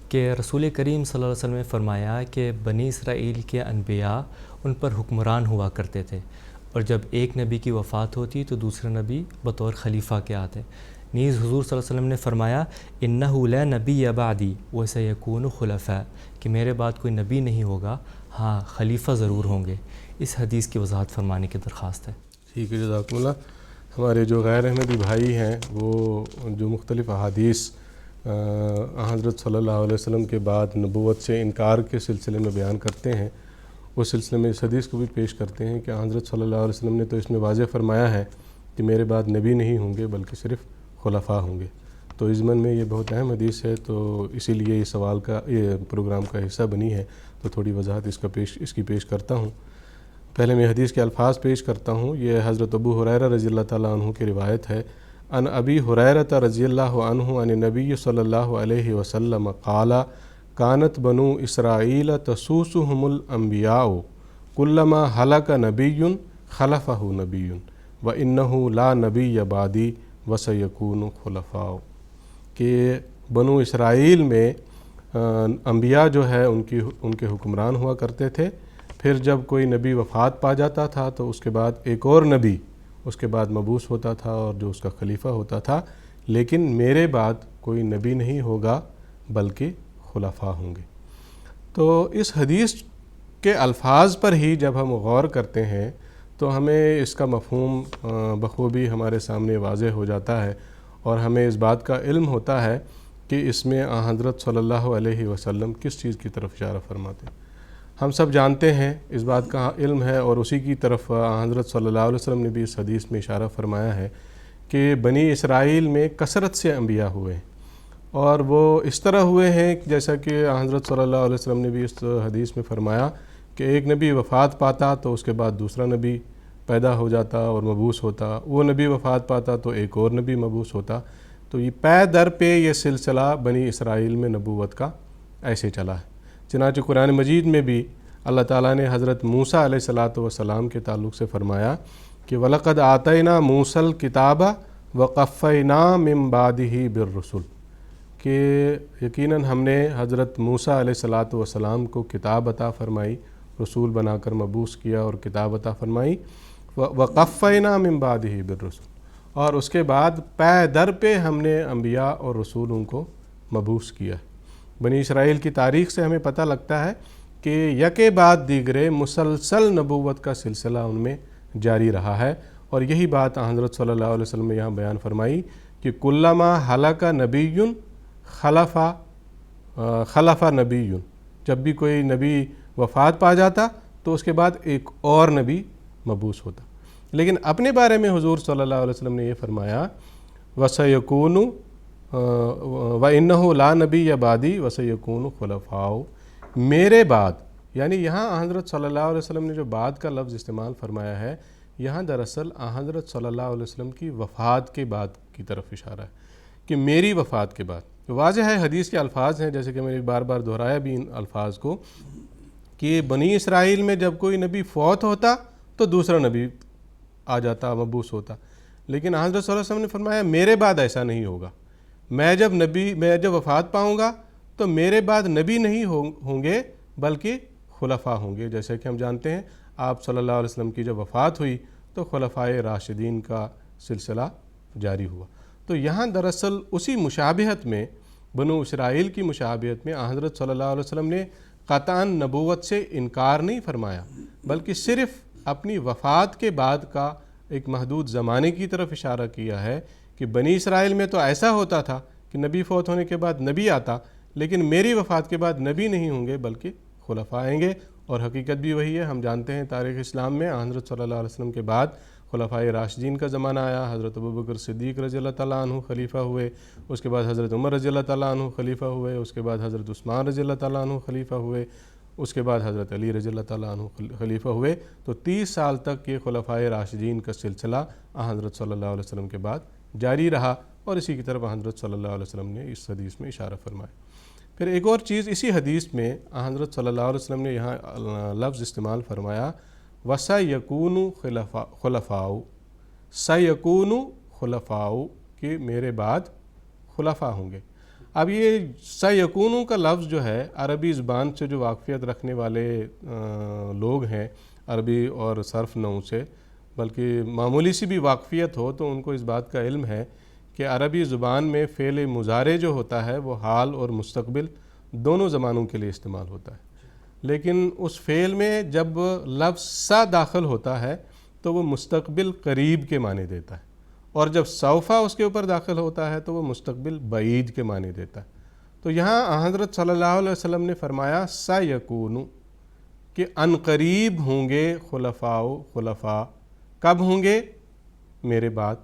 کہ رسول کریم صلی اللہ علیہ وسلم نے فرمایا کہ بنی اسرائیل کے انبیاء ان پر حکمران ہوا کرتے تھے, اور جب ایک نبی کی وفات ہوتی تو دوسرے نبی بطور خلیفہ کے آتے. نیز حضور صلی اللہ علیہ وسلم نے فرمایا اِنَّهُ لَا نَبِيَّ بَعْدِي وَسَيَكُونُ خُلَفَاءَ, کہ میرے بعد کوئی نبی نہیں ہوگا, ہاں خلیفہ ضرور ہوں گے. اس حدیث کی وضاحت فرمانے کی درخواست ہے. ٹھیک ہے, جزاکم اللہ. ہمارے جو غیر احمدی بھائی ہیں وہ جو مختلف احادیث حضرت صلی اللہ علیہ وسلم کے بعد نبوت سے انکار کے سلسلے میں بیان کرتے ہیں, اس سلسلے میں اس حدیث کو بھی پیش کرتے ہیں کہ حضرت صلی اللہ علیہ وسلم نے تو اس میں واضح فرمایا ہے کہ میرے بعد نبی نہیں ہوں گے بلکہ صرف خلفاء ہوں گے. تو اس ضمن میں یہ بہت اہم حدیث ہے, تو اسی لیے یہ سوال کا یہ پروگرام کا حصہ بنی ہے, تو تھوڑی وضاحت اس کی پیش کرتا ہوں. پہلے میں حدیث کے الفاظ پیش کرتا ہوں. یہ حضرت ابو ہریرہ رضی اللہ تعالیٰ عنہ کی روایت ہے. ان ابی ہریرہ رضی اللہ عنہ عن نبی صلی اللہ علیہ وسلم قال کانت بنو اسرائیل تسوسهم الانبیاء کلما ہلک نبی خلفہ نبی وانہ لا نبی بعدی وسیکون خلفاء, کہ بنو اسرائیل میں انبیاء جو ہے ان کے حکمران ہوا کرتے تھے. پھر جب کوئی نبی وفات پا جاتا تھا تو اس کے بعد ایک اور نبی اس کے بعد مبعوث ہوتا تھا اور جو اس کا خلیفہ ہوتا تھا. لیکن میرے بعد کوئی نبی نہیں ہوگا بلکہ خلفاء ہوں گے. تو اس حدیث کے الفاظ پر ہی جب ہم غور کرتے ہیں تو ہمیں اس کا مفہوم بخوبی ہمارے سامنے واضح ہو جاتا ہے, اور ہمیں اس بات کا علم ہوتا ہے کہ اس میں حضرت صلی اللہ علیہ وسلم کس چیز کی طرف اشارہ فرماتے ہیں. ہم سب جانتے ہیں, اس بات کا علم ہے, اور اسی کی طرف حضرت صلی اللہ علیہ وسلم نے بھی اس حدیث میں اشارہ فرمایا ہے کہ بنی اسرائیل میں کثرت سے انبیاء ہوئے ہیں, اور وہ اس طرح ہوئے ہیں جیسا کہ حضرت صلی اللہ علیہ وسلم نے بھی اس حدیث میں فرمایا کہ ایک نبی وفات پاتا تو اس کے بعد دوسرا نبی پیدا ہو جاتا اور مبعوث ہوتا, وہ نبی وفات پاتا تو ایک اور نبی مبعوث ہوتا. تو یہ پے در پہ یہ سلسلہ بنی اسرائیل میں نبوت کا ایسے چلا ہے. چنانچہ قرآن مجید میں بھی اللہ تعالیٰ نے حضرت موسیٰ علیہ الصلاۃ والسلام کے تعلق سے فرمایا کہ وَلَقَدْ آتَيْنَا مُوسَى الْكِتَابَ وَقَفَّيْنَا مِن بَعْدِهِ بِالرُّسُلِ, کہ یقیناً ہم نے حضرت موسیٰ علیہ الصلاۃ والسلام کو کتاب عطا فرمائی, رسول بنا کر مبعوث کیا اور کتاب عطا فرمائی. وَقَفَّيْنَا مِن بَعْدِهِ بِالرُّسُلِ, اور اس کے بعد پے در پہ ہم نے انبیاء اور رسولوں کو مبعوث کیا. بنی اسرائیل کی تاریخ سے ہمیں پتہ لگتا ہے کہ یکے بعد دیگرے مسلسل نبوت کا سلسلہ ان میں جاری رہا ہے، اور یہی بات حضرت صلی اللہ علیہ وسلم نے یہاں بیان فرمائی کہ کلما ہلاک نبی خلف نبی، جب بھی کوئی نبی وفات پا جاتا تو اس کے بعد ایک اور نبی مبعوث ہوتا۔ لیکن اپنے بارے میں حضور صلی اللہ علیہ وسلم نے یہ فرمایا وَسَيَكُونُ وَإِنَّهُ لَا نَبِيَّ بَعْدِي وَسَيَكُونُ خُلَفَاءُ، میرے بعد، یعنی یہاں حضرت صلی اللہ علیہ وسلم نے جو بعد کا لفظ استعمال فرمایا ہے، یہاں دراصل حضرت صلی اللہ علیہ وسلم کی وفات کے بعد کی طرف اشارہ ہے کہ میری وفات کے بعد۔ واضح ہے، حدیث کے الفاظ ہیں، جیسے کہ میں نے بار بار دہرایا بھی ان الفاظ کو، کہ بنی اسرائیل میں جب کوئی نبی فوت ہوتا تو دوسرا نبی آ جاتا، مبعوث ہوتا، لیکن حضرت صلی اللہ علیہ وسلم نے فرمایا میرے بعد ایسا نہیں ہوگا، میں جب وفات پاؤں گا تو میرے بعد نبی نہیں ہوں گے بلکہ خلفاء ہوں گے۔ جیسے کہ ہم جانتے ہیں آپ صلی اللہ علیہ وسلم کی جب وفات ہوئی تو خلفائے راشدین کا سلسلہ جاری ہوا۔ تو یہاں دراصل اسی مشابہت میں، بنو اسرائیل کی مشابہت میں، حضرت صلی اللہ علیہ وسلم نے قطعاً نبوت سے انکار نہیں فرمایا، بلکہ صرف اپنی وفات کے بعد کا ایک محدود زمانے کی طرف اشارہ کیا ہے کہ بنی اسرائیل میں تو ایسا ہوتا تھا کہ نبی فوت ہونے کے بعد نبی آتا، لیکن میری وفات کے بعد نبی نہیں ہوں گے بلکہ خلفاء آئیں گے، اور حقیقت بھی وہی ہے۔ ہم جانتے ہیں تاریخ اسلام میں حضرت صلی اللہ علیہ وسلم کے بعد خلفائے راشدین کا زمانہ آیا، حضرت ابوبکر صدیق رضی اللہ تعالیٰ عنہ خلیفہ ہوئے، اس کے بعد حضرت عمر رضی اللہ تعالیٰ عنہ خلیفہ ہوئے، اس کے بعد حضرت عثمان رضی اللہ تعالیٰ عنہ خلیفہ ہوئے، اس کے بعد حضرت علی رضی اللہ تعالیٰ عنہ خلیفہ ہوئے۔ تو 30 سال تک یہ خلفائے راشدین کا سلسلہ حضرت صلی اللہ علیہ وسلم کے بعد جاری رہا، اور اسی کی طرف حضرت صلی اللہ علیہ وسلم نے اس حدیث میں اشارہ فرمایا۔ پھر ایک اور چیز اسی حدیث میں حضرت صلی اللہ علیہ وسلم نے یہاں لفظ استعمال فرمایا وَسَيَكُونُ خُلَفَاءُ، سَيَكُونُ خُلَفَاءُ، کہ میرے بعد خلفاء ہوں گے۔ اب یہ سَيَكُونُ کا لفظ جو ہے، عربی زبان سے جو واقفیت رکھنے والے لوگ ہیں عربی اور صرف نحو سے، بلکہ معمولی سی بھی واقفیت ہو تو ان کو اس بات کا علم ہے کہ عربی زبان میں فعل مضارع جو ہوتا ہے وہ حال اور مستقبل دونوں زمانوں کے لیے استعمال ہوتا ہے، لیکن اس فعل میں جب لفظ سا داخل ہوتا ہے تو وہ مستقبل قریب کے معنی دیتا ہے، اور جب سوفا اس کے اوپر داخل ہوتا ہے تو وہ مستقبل بعید کے معنی دیتا ہے۔ تو یہاں حضرت صلی اللہ علیہ وسلم نے فرمایا سَيَكُونُ، کہ ان قریب ہوں گے خلفاء، کب ہوں گے؟ میرے بعد،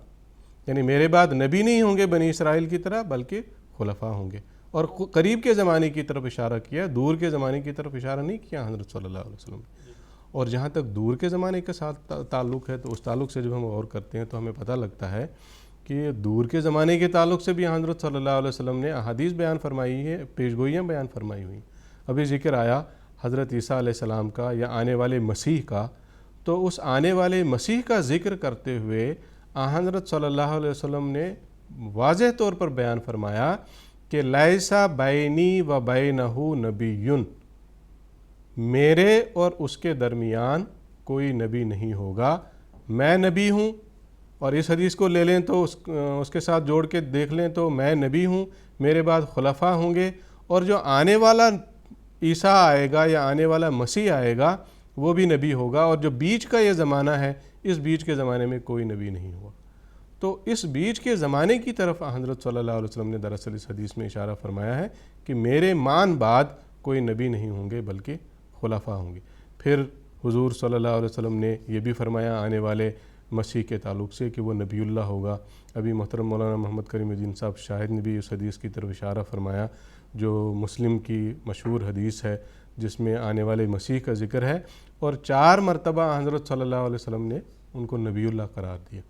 یعنی میرے بعد نبی نہیں ہوں گے بنی اسرائیل کی طرح بلکہ خلفاء ہوں گے، اور قریب کے زمانے کی طرف اشارہ کیا، دور کے زمانے کی طرف اشارہ نہیں کیا حضرت صلی اللہ علیہ وسلم نے۔ اور جہاں تک دور کے زمانے کے ساتھ تعلق ہے تو اس تعلق سے جب ہم غور کرتے ہیں تو ہمیں پتہ لگتا ہے کہ دور کے زمانے کے تعلق سے بھی حضرت صلی اللہ علیہ وسلم نے احادیث بیان فرمائی ہے، پیشگوئیاں بیان فرمائی ہوئی۔ ابھی ذکر آیا حضرت عیسیٰ علیہ السلام کا یا آنے والے مسیح کا، تو اس آنے والے مسیح کا ذکر کرتے ہوئے حضرت صلی اللہ علیہ وسلم نے واضح طور پر بیان فرمایا کہ لیسا بینی و بینہ نبی، میرے اور اس کے درمیان کوئی نبی نہیں ہوگا، میں نبی ہوں، اور اس حدیث کو لے لیں تو اس کے ساتھ جوڑ کے دیکھ لیں تو میں نبی ہوں، میرے بعد خلفاء ہوں گے، اور جو آنے والا عیسیٰ آئے گا یا آنے والا مسیح آئے گا وہ بھی نبی ہوگا، اور جو بیچ کا یہ زمانہ ہے اس بیچ کے زمانے میں کوئی نبی نہیں ہوا۔ تو اس بیچ کے زمانے کی طرف حضرت صلی اللہ علیہ وسلم نے دراصل اس حدیث میں اشارہ فرمایا ہے کہ میرے مان بعد کوئی نبی نہیں ہوں گے بلکہ خلفاء ہوں گے۔ پھر حضور صلی اللہ علیہ وسلم نے یہ بھی فرمایا آنے والے مسیح کے تعلق سے کہ وہ نبی اللہ ہوگا۔ ابھی محترم مولانا محمد کریم الدین صاحب شاہد نے بھی اس حدیث کی طرف اشارہ فرمایا جو مسلم کی مشہور حدیث ہے جس میں آنے والے مسیح کا ذکر ہے، اور 4 مرتبہ حضرت صلی اللہ علیہ وسلم نے ان کو نبی اللہ قرار دیا۔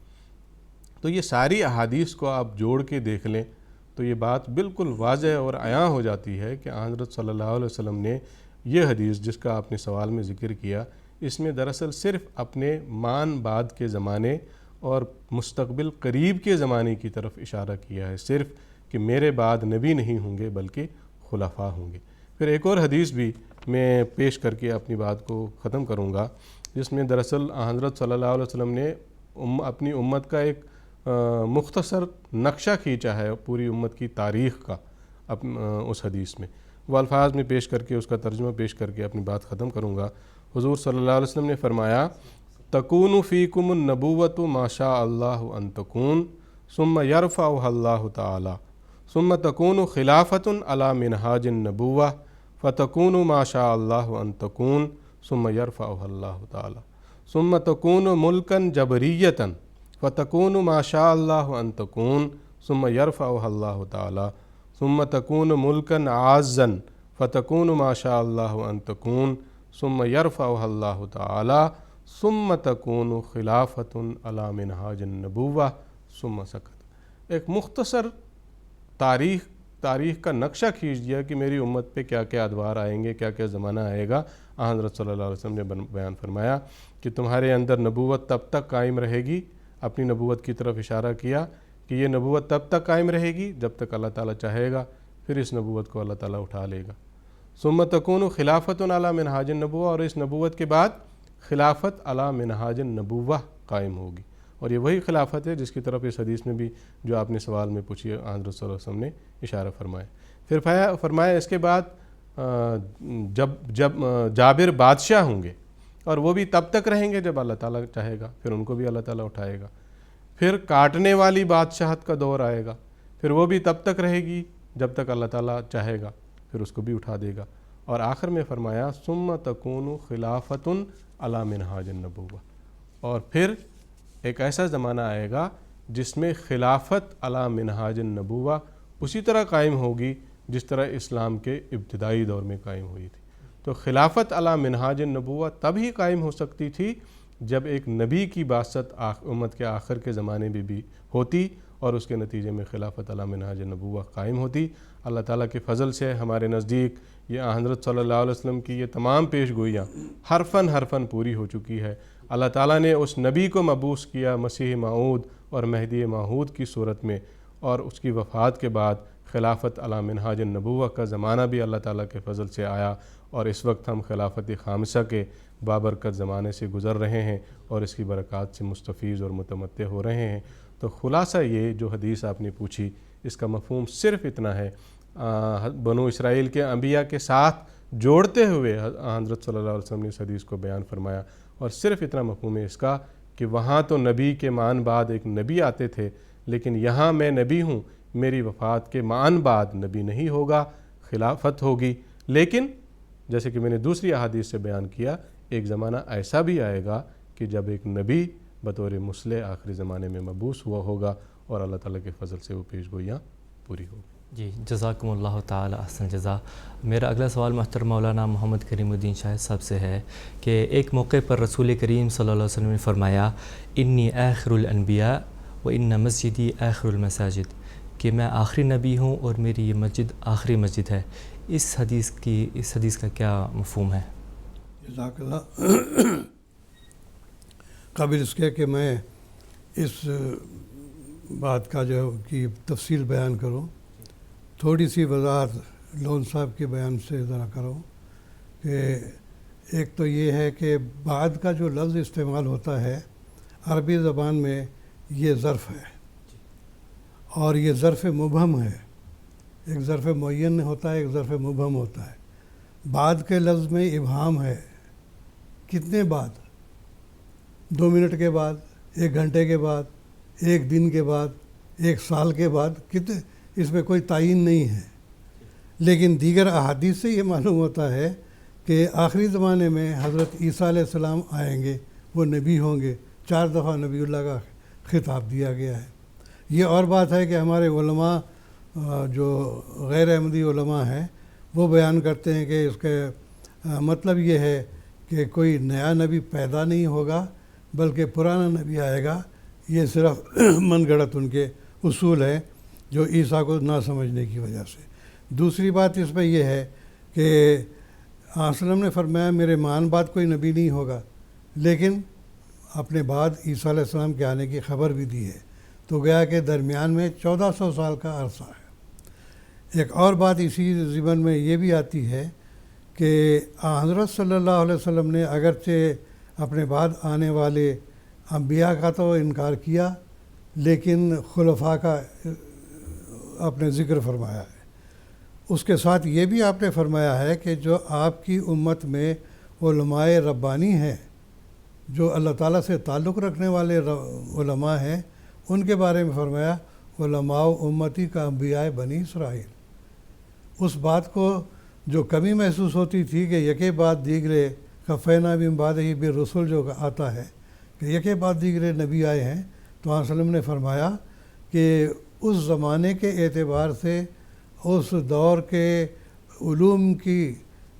تو یہ ساری احادیث کو آپ جوڑ کے دیکھ لیں تو یہ بات بالکل واضح اور عیاں ہو جاتی ہے کہ حضرت صلی اللہ علیہ وسلم نے یہ حدیث جس کا آپ نے سوال میں ذکر کیا، اس میں دراصل صرف اپنے مان بعد کے زمانے اور مستقبل قریب کے زمانے کی طرف اشارہ کیا ہے، صرف کہ میرے بعد نبی نہیں ہوں گے بلکہ خلفاء ہوں گے۔ پھر ایک اور حدیث بھی میں پیش کر کے اپنی بات کو ختم کروں گا، جس میں دراصل حضرت صلی اللہ علیہ وسلم نے اپنی امت کا ایک مختصر نقشہ کھینچا ہے پوری امت کی تاریخ کا اس حدیث میں۔ وہ الفاظ میں پیش کر کے اس کا ترجمہ پیش کر کے اپنی بات ختم کروں گا۔ حضور صلی اللہ علیہ وسلم نے فرمایا تکون فیکم النبوۃ ما شاء اللہ ان تکون ثم یرفعها اللہ تعالی ثم تکون خلافۃ علی منہاج النبوہ فتکون ما شاء اللہ ان تکون ثم یرفعها اللہ تعالی ثم تکون ملکا جبریۃ فتکون ما شاء اللہ ان تکون ثم یرفعها اللہ تعالی ثم تکون ملکا عازا فتکون ما شاء اللہ ان تکون ثم یرفعها اللہ تعالی ثم تکون خلافۃ علی منہاج النبوہ ثم سکت۔ ایک مختصر تاریخ کا نقشہ کھینچ دیا کہ میری امت پہ کیا کیا ادوار آئیں گے، کیا کیا زمانہ آئے گا۔ حضرت صلی اللہ علیہ وسلم نے بیان فرمایا کہ تمہارے اندر نبوت تب تک قائم رہے گی، اپنی نبوت کی طرف اشارہ کیا کہ یہ نبوت تب تک قائم رہے گی جب تک اللہ تعالیٰ چاہے گا، پھر اس نبوت کو اللہ تعالیٰ اٹھا لے گا۔ ثم تکون خلافۃ علی منہاج النبوہ، اور اس نبوت کے بعد خلافت علی منہاج النبوہ قائم ہوگی، اور یہ وہی خلافت ہے جس کی طرف اس حدیث میں بھی جو آپ نے سوال میں پوچھی حضرت صلی اللہ علیہ وسلم نے اشارہ فرمایا۔ پھر فرمایا اس کے بعد جب جابر بادشاہ ہوں گے، اور وہ بھی تب تک رہیں گے جب اللہ تعالیٰ چاہے گا، پھر ان کو بھی اللہ تعالیٰ اٹھائے گا۔ پھر کاٹنے والی بادشاہت کا دور آئے گا، پھر وہ بھی تب تک رہے گی جب تک اللہ تعالیٰ چاہے گا، پھر اس کو بھی اٹھا دے گا۔ اور آخر میں فرمایا ثم تکون خلافۃ علی منہاج النبوہ، اور پھر ایک ایسا زمانہ آئے گا جس میں خلافت علی منہاج النبوہ اسی طرح قائم ہوگی جس طرح اسلام کے ابتدائی دور میں قائم ہوئی تھی۔ تو خلافت علی منہاج النبوہ تب ہی قائم ہو سکتی تھی جب ایک نبی کی بعثت امت کے آخر کے زمانے میں بھی ہوتی، اور اس کے نتیجے میں خلافت علی منہاج النبوہ قائم ہوتی۔ اللہ تعالیٰ کے فضل سے ہمارے نزدیک یہ حضرت صلی اللہ علیہ وسلم کی یہ تمام پیش گوئیاں حرفاً پوری ہو چکی ہے۔ اللہ تعالیٰ نے اس نبی کو مبعوث کیا مسیح موعود اور مہدی موعود کی صورت میں، اور اس کی وفات کے بعد خلافت علی منہاج النبوہ کا زمانہ بھی اللہ تعالیٰ کے فضل سے آیا، اور اس وقت ہم خلافت خامسہ کے بابرکت زمانے سے گزر رہے ہیں اور اس کی برکات سے مستفیض اور متمتع ہو رہے ہیں۔ تو خلاصہ یہ جو حدیث آپ نے پوچھی، اس کا مفہوم صرف اتنا ہے، بنو اسرائیل کے انبیاء کے ساتھ جوڑتے ہوئے حضرت صلی اللہ علیہ وسلم نے اس حدیث کو بیان فرمایا، اور صرف اتنا مفہوم ہے اس کا کہ وہاں تو نبی کے مان بعد ایک نبی آتے تھے، لیکن یہاں میں نبی ہوں، میری وفات کے مان بعد نبی نہیں ہوگا، خلافت ہوگی۔ لیکن جیسے کہ میں نے دوسری احادیث سے بیان کیا، ایک زمانہ ایسا بھی آئے گا کہ جب ایک نبی بطور مصلح آخری زمانے میں مبعوث ہوا ہوگا، اور اللہ تعالیٰ کے فضل سے وہ پیش گوئیاں پوری ہوگی۔ جی، جزاکم اللہ تعالی احسن جزا۔ میرا اگلا سوال محترم مولانا محمد کریم الدین شاہد صاحب سے ہے کہ ایک موقع پر رسول کریم صلی اللہ علیہ وسلم نے فرمایا انی آخر الانبیاء و ان مسجدی آخر المساجد، کہ میں آخری نبی ہوں اور میری یہ مسجد آخری مسجد ہے۔ اس حدیث کا کیا مفہوم ہے؟ جزاک اللہ۔ قابل اس کے میں اس بات کا جو کی تفصیل بیان کروں، تھوڑی سی وضاحت لون صاحب کے بیان سے ذرا کروں کہ ایک تو یہ ہے کہ بعد کا جو لفظ استعمال ہوتا ہے عربی زبان میں، یہ ظرف ہے، اور یہ ظرف مبہم ہے۔ ایک ظرف معین ہوتا ہے، ایک ظرف مبہم ہوتا ہے۔ بعد کے لفظ میں ابہام ہے، کتنے بعد؟ 2 منٹ کے بعد، 1 گھنٹے کے بعد، 1 دن کے بعد، 1 سال کے بعد، کتنے، اس میں کوئی تعین نہیں ہے۔ لیکن دیگر احادیث سے یہ معلوم ہوتا ہے کہ آخری زمانے میں حضرت عیسیٰ علیہ السلام آئیں گے، وہ نبی ہوں گے۔ 4 دفعہ نبی اللہ کا خطاب دیا گیا ہے۔ یہ اور بات ہے کہ ہمارے علماء جو غیر احمدی علماء ہیں وہ بیان کرتے ہیں کہ اس کے مطلب یہ ہے کہ کوئی نیا نبی پیدا نہیں ہوگا بلکہ پرانا نبی آئے گا۔ یہ صرف من گھڑت ان کے اصول ہیں جو عیسیٰ کو نہ سمجھنے کی وجہ سے۔ دوسری بات اس میں یہ ہے کہ وسلم نے فرمایا میرے مان بعد کوئی نبی نہیں ہوگا، لیکن اپنے بعد عیسیٰ علیہ السلام کے آنے کی خبر بھی دی ہے، تو گیا کہ درمیان میں 1400 سال کا عرصہ ہے۔ ایک اور بات اسی ضمن میں یہ بھی آتی ہے کہ حضرت صلی اللہ علیہ وسلم نے اگرچہ اپنے بعد آنے والے انبیاء کا تو انکار کیا، لیکن خلفاء کا اپنے ذکر فرمایا ہے۔ اس کے ساتھ یہ بھی آپ نے فرمایا ہے کہ جو آپ کی امت میں علماء ربانی ہیں، جو اللہ تعالیٰ سے تعلق رکھنے والے علماء ہیں، ان کے بارے میں فرمایا علماء امتی کا انبیاء بنی اسرائیل۔ اس بات کو جو کمی محسوس ہوتی تھی کہ یکے بعد دیگرے کفینا من بعدہ بالرسل جو آتا ہے کہ یکے بعد دیگرے نبی آئے ہیں، تو آن وسلم نے فرمایا کہ اس زمانے کے اعتبار سے اس دور کے علوم کی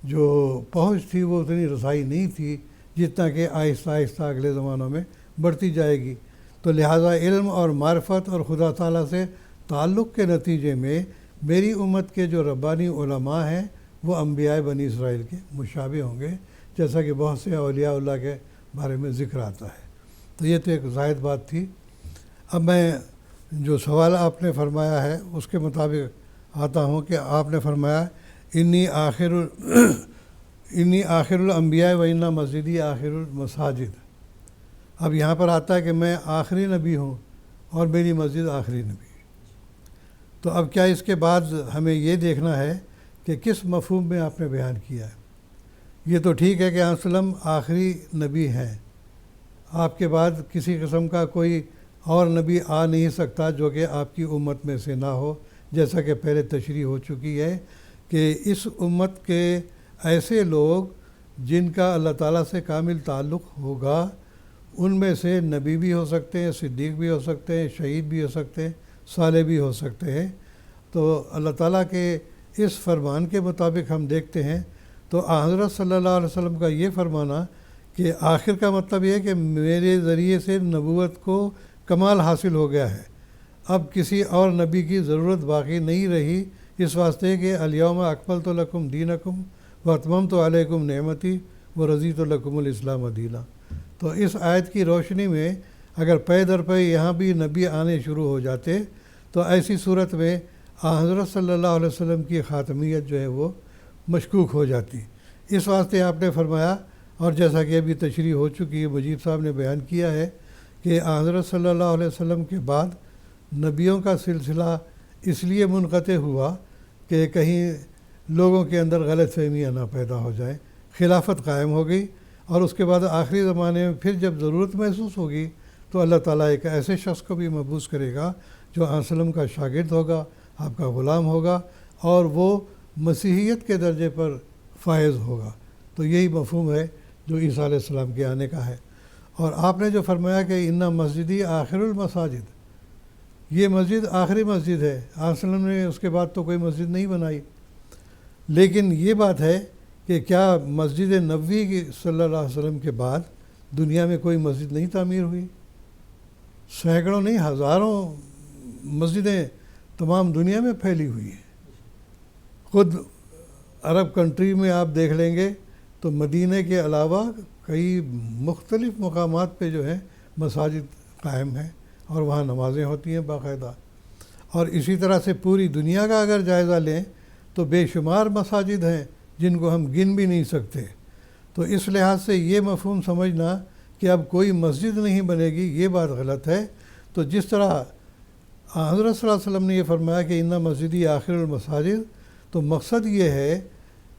جو پہنچ تھی وہ اتنی رسائی نہیں تھی جتنا کہ آہستہ آہستہ اگلے زمانوں میں بڑھتی جائے گی۔ تو لہٰذا علم اور معرفت اور خدا تعالیٰ سے تعلق کے نتیجے میں میری امت کے جو ربانی علماء ہیں وہ انبیاء بنی اسرائیل کے مشابہ ہوں گے، جیسا کہ بہت سے اولیاء اللہ کے بارے میں ذکر آتا ہے۔ تو یہ تو ایک زائد بات تھی۔ اب میں جو سوال آپ نے فرمایا ہے اس کے مطابق آتا ہوں کہ آپ نے فرمایا انی آخر الانبیاء و انا مسجدی آخر المساجد۔ اب یہاں پر آتا ہے کہ میں آخری نبی ہوں اور میری مسجد آخری نبی۔ تو اب کیا اس کے بعد ہمیں یہ دیکھنا ہے کہ کس مفہوم میں آپ نے بیان کیا ہے؟ یہ تو ٹھیک ہے کہ آپ وسلم آخری نبی ہیں، آپ کے بعد کسی قسم کا کوئی اور نبی آ نہیں سکتا جو کہ آپ کی امت میں سے نہ ہو، جیسا کہ پہلے تشریح ہو چکی ہے کہ اس امت کے ایسے لوگ جن کا اللہ تعالیٰ سے کامل تعلق ہوگا، ان میں سے نبی بھی ہو سکتے ہیں، صدیق بھی ہو سکتے ہیں، شہید بھی ہو سکتے ہیں، صالح بھی ہو سکتے ہیں۔ تو اللہ تعالیٰ کے اس فرمان کے مطابق ہم دیکھتے ہیں تو حضرت صلی اللہ علیہ وسلم کا یہ فرمانا کہ آخر کا مطلب یہ ہے کہ میرے ذریعے سے نبوت کو کمال حاصل ہو گیا ہے، اب کسی اور نبی کی ضرورت باقی نہیں رہی، اس واسطے کہ الیوم اکملت لکم دینکم واتممت علیکم نعمتی ورضیت لکم الاسلام دینا۔ تو اس آیت کی روشنی میں اگر پے در پے یہاں بھی نبی آنے شروع ہو جاتے تو ایسی صورت میں حضرت صلی اللہ علیہ وسلم کی خاتمیت جو ہے وہ مشکوک ہو جاتی۔ اس واسطے آپ نے فرمایا، اور جیسا کہ ابھی تشریح ہو چکی ہے، مجیب صاحب نے بیان کیا ہے کہ حضرت صلی اللہ علیہ وسلم کے بعد نبیوں کا سلسلہ اس لیے منقطع ہوا کہ کہیں لوگوں کے اندر غلط فہمیاں نہ پیدا ہو جائیں، خلافت قائم ہو گئی، اور اس کے بعد آخری زمانے میں پھر جب ضرورت محسوس ہوگی تو اللہ تعالیٰ ایک ایسے شخص کو بھی مبعوث کرے گا جو آن وسلم کا شاگرد ہوگا، آپ کا غلام ہوگا، اور وہ مسیحیت کے درجے پر فائز ہوگا۔ تو یہی مفہوم ہے جو عیسیٰ علیہ السلام کے آنے کا ہے۔ اور آپ نے جو فرمایا کہ انا مسجدی آخر المساجد، یہ مسجد آخری مسجد ہے، آن وسلم نے اس کے بعد تو کوئی مسجد نہیں بنائی، لیکن یہ بات ہے کہ کیا مسجد نبوی کی صلی اللہ علیہ وسلم کے بعد دنیا میں کوئی مسجد نہیں تعمیر ہوئی؟ سینکڑوں نہیں، ہزاروں مسجدیں تمام دنیا میں پھیلی ہوئی ہیں۔ خود عرب کنٹری میں آپ دیکھ لیں گے تو مدینہ کے علاوہ کئی مختلف مقامات پہ جو ہے مساجد قائم ہیں اور وہاں نمازیں ہوتی ہیں باقاعدہ۔ اور اسی طرح سے پوری دنیا کا اگر جائزہ لیں تو بے شمار مساجد ہیں جن کو ہم گن بھی نہیں سکتے۔ تو اس لحاظ سے یہ مفہوم سمجھنا کہ اب کوئی مسجد نہیں بنے گی، یہ بات غلط ہے۔ تو جس طرح حضرت صلی اللہ علیہ وسلم نے یہ فرمایا کہ انا مسجدی آخر المساجد، تو مقصد یہ ہے